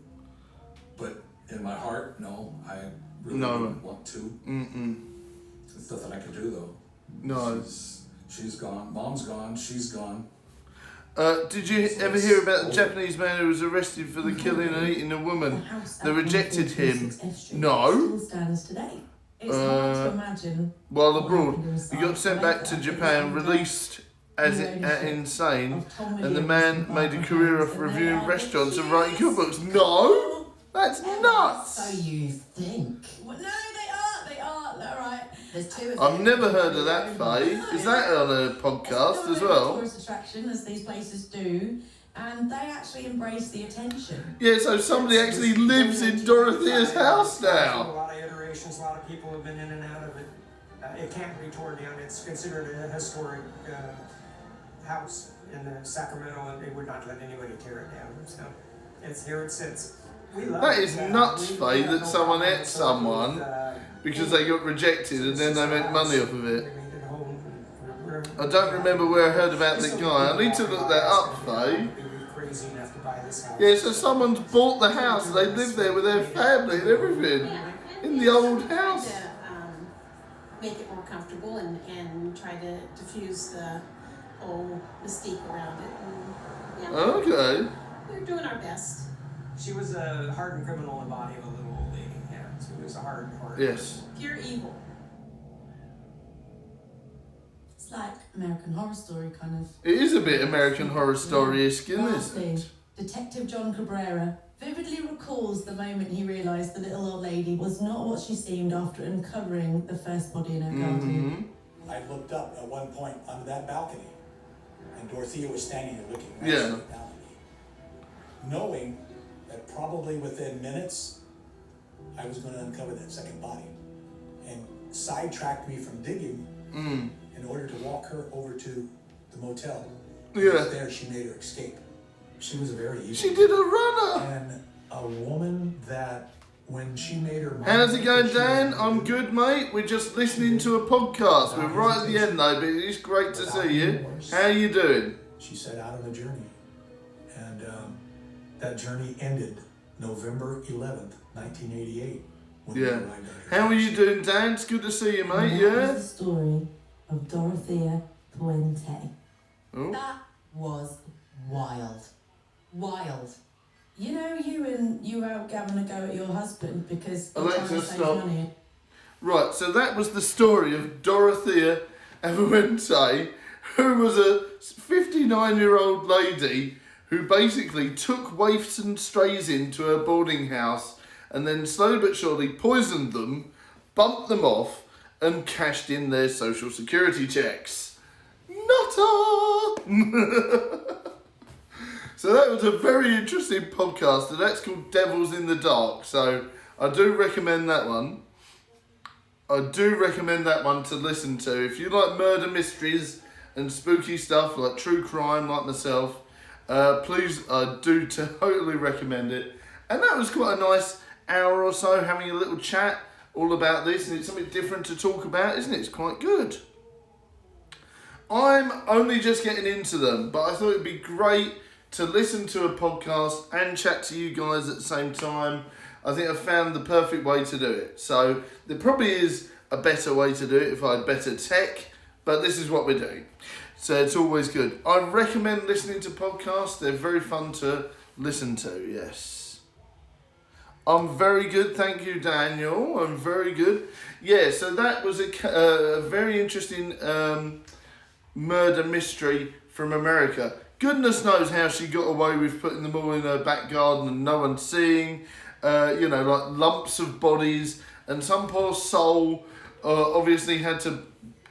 But in my heart, no, I really wouldn't want to. There's nothing I can do though. No. She's gone. Mom's gone. She's gone. Did you ever hear about the Japanese man who was arrested for the killing and eating a woman? They rejected him. No. Still stands today. It's hard to imagine. While abroad, he got sent back to Japan, released as insane, and the man made a career of reviewing restaurants and writing cookbooks. No, that's nuts. So you think? Well, no, they are. All right. There's 2 of them. I've never heard of that, Faye. Is that on a podcast as well? Tourist attraction, as these places do, and they actually embrace the attention. Yeah, so somebody actually lives in Dorothea's house A now. lot of iterations, a lot of people have been in and out of it. It can't be torn down. It's considered a historic house in Sacramento, and they would not let anybody tear it down. So it's here it sits. We love That it. is nuts, Faye, that someone ate someone because they got rejected and then they made money off of it. I don't remember where I heard about that guy. I need to look that up, Faye. Crazy enough to buy this house. Yeah, so someone's bought the house and they live there with their family and everything in the old house. To make it more comfortable and try to diffuse the whole mystique around it. And, yeah, Okay. we're doing our best. She was a hardened criminal in the body of a little old lady. Yeah, so it was a hard. Yes. Pure evil. It's like American Horror Story, kind of. It is a bit American Horror Story-esque, isn't Lastly, it? Detective John Cabrera vividly recalls the moment he realised the little old lady was not what she seemed after uncovering the first body in her garden. I looked up at one point onto that balcony, and Dorothea was standing there looking right Yeah. at the balcony, knowing that probably within minutes, I was going to uncover that second body, and sidetracked me from digging in order to walk her over to the motel. Yeah. There, she made her escape. She was a very evil. She did a runner. And a woman that when she made her mind How's it up going, what she was Dan? gonna I'm do, good, mate. We're just listening to a podcast. We're right at the end, though, but it's great to see you. How you doing? she set out on a journey. And that journey ended November 11th, 1988. When we Yeah. arrived on her How are you house. doing, Dan? It's good to see you, mate. And that Yeah? was the story of Dorothea Puente. Oh. That was wild. Wild. You know, you were out having a go at your husband because you're trying Alexa, to save stop. money. Right, so that was the story of Dorothea Puente, who was a 59-year-old lady who basically took waifs and strays into her boarding house and then slowly but surely poisoned them, bumped them off, and cashed in their social security checks. Nutter! So that was a very interesting podcast, and that's called Devils in the Dark. So I do recommend that one. I do recommend that one to listen to. If you like murder mysteries and spooky stuff, like true crime, like myself, please, I do totally recommend it. And that was quite a nice hour or so having a little chat all about this, and it's something different to talk about, isn't it? It's quite good. I'm only just getting into them, but I thought it'd be great to listen to a podcast and chat to you guys at the same time. I think I found the perfect way to do it. So there probably is a better way to do it if I had better tech, but this is what we're doing. So it's always good. I recommend listening to podcasts. They're very fun to listen to, yes. I'm very good, thank you, Daniel. I'm very good. Yeah, so that was a very interesting murder mystery from America. Goodness knows how she got away with putting them all in her back garden and no one seeing. You know, like lumps of bodies, and some poor soul obviously had to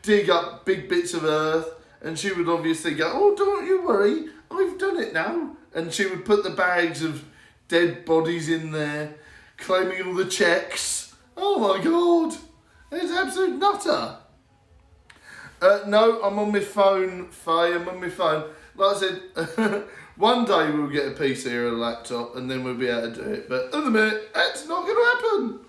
dig up big bits of earth, and she would obviously go, oh, don't you worry, I've done it now. And she would put the bags of dead bodies in there, claiming all the checks. Oh my God, it's absolute nutter. No, I'm on my phone, Faye, I'm on my phone. Like I said, one day we'll get a PC or a laptop and then we'll be able to do it. But at the minute, that's not going to happen.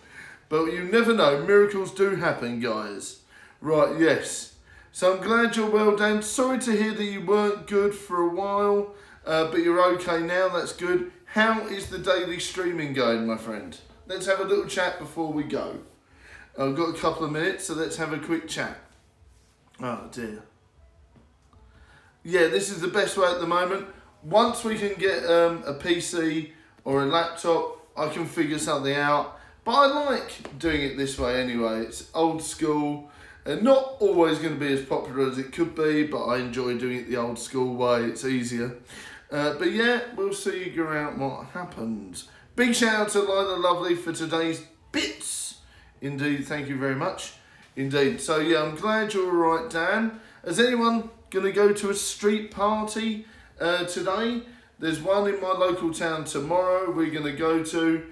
But you never know. Miracles do happen, guys. Right, yes. So I'm glad you're well, Dan. Sorry to hear that you weren't good for a while, but you're okay now. That's good. How is the daily streaming going, my friend? Let's have a little chat before we go. I've got a couple of minutes, so let's have a quick chat. Oh, dear. Yeah, this is the best way at the moment. Once we can get a PC or a laptop, I can figure something out. But I like doing it this way anyway. It's old school and not always going to be as popular as it could be, but I enjoy doing it the old school way. It's easier. But yeah, we'll figure out what happens. Big shout out to Lila Lovely for today's bits. Indeed, thank you very much. Indeed. So yeah, I'm glad you're all right, Dan. Has anyone going to go to a street party today? There's one in my local town tomorrow we're going to go to,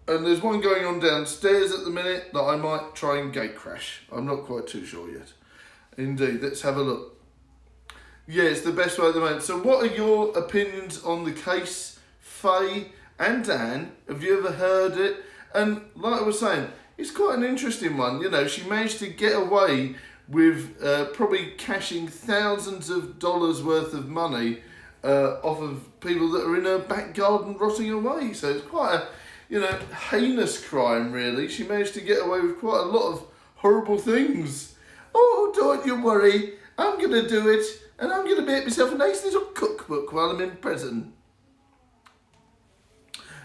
and there's one going on downstairs at the minute that I might try and gate crash. I'm not quite too sure yet. Indeed, let's have a look. Yeah, it's the best way at the moment. So what are your opinions on the case, Faye and Dan? Have you ever heard it? And like I was saying, it's quite an interesting one. You know, she managed to get away with probably cashing thousands of dollars worth of money off of people that are in her back garden rotting away. So it's quite a, you know, heinous crime, really. She managed to get away with quite a lot of horrible things. Oh, don't you worry. I'm going to do it, and I'm going to make myself a nice little cookbook while I'm in prison.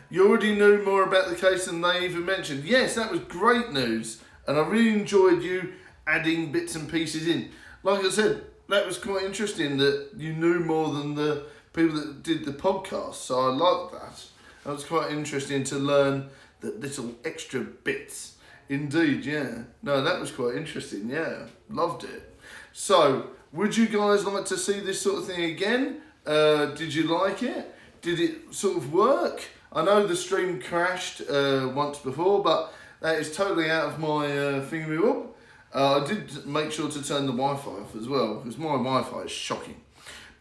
You already knew more about the case than they even mentioned. Yes, that was great news, and I really enjoyed you adding bits and pieces in. Like I said, that was quite interesting that you knew more than the people that did the podcast, so I liked that. That was quite interesting to learn the little extra bits. Indeed, yeah. No, that was quite interesting, yeah. Loved it. So, would you guys like to see this sort of thing again? Did you like it? Did it sort of work? I know the stream crashed once before, but that is totally out of my thingamabobby. I did make sure to turn the Wi-Fi off as well, because my Wi-Fi is shocking.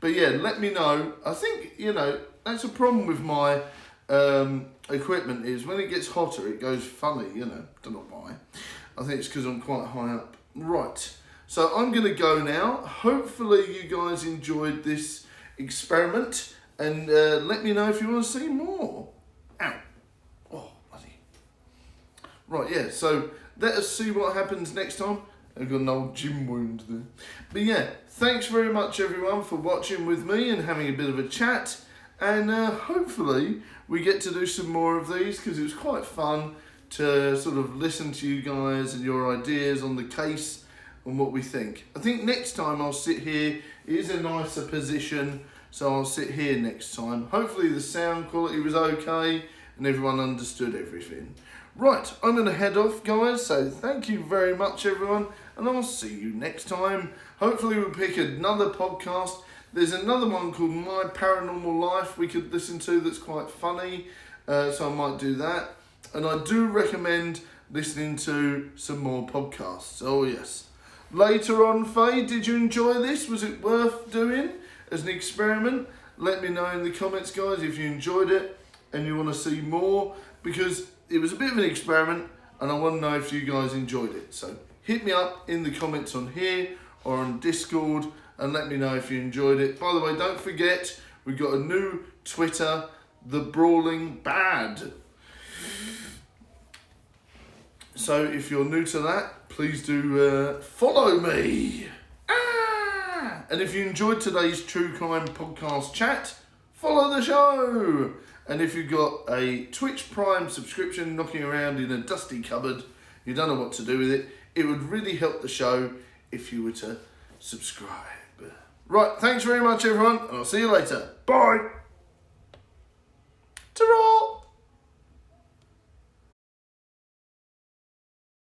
But yeah, let me know. I think, you know, that's a problem with my equipment is when it gets hotter, it goes funny, you know. Don't know why. I think it's because I'm quite high up. Right. So I'm going to go now. Hopefully you guys enjoyed this experiment. And let me know if you want to see more. Ow. Oh, bloody. Right, yeah. So let us see what happens next time. I've got an old gym wound there. But yeah, thanks very much everyone for watching with me and having a bit of a chat. And hopefully we get to do some more of these because it was quite fun to sort of listen to you guys and your ideas on the case and what we think. I think next time I'll sit here. It is a nicer position, so I'll sit here next time. Hopefully the sound quality was okay and everyone understood everything. Right, I'm going to head off, guys, so thank you very much, everyone, and I'll see you next time. Hopefully we'll pick another podcast. There's another one called My Paranormal Life we could listen to that's quite funny, so I might do that. And I do recommend listening to some more podcasts. Oh, yes. Later on, Faye, did you enjoy this? Was it worth doing as an experiment? Let me know in the comments, guys, if you enjoyed it and you want to see more, because it was a bit of an experiment and I want to know if you guys enjoyed it. So hit me up in the comments on here or on Discord and let me know if you enjoyed it. By the way, don't forget, we've got a new Twitter, The Brawling Bad. So if you're new to that, please do follow me. And if you enjoyed today's True Crime Podcast chat, follow the show. And if you've got a Twitch Prime subscription knocking around in a dusty cupboard, you don't know what to do with it, it would really help the show if you were to subscribe. Right, thanks very much everyone, and I'll see you later. Bye.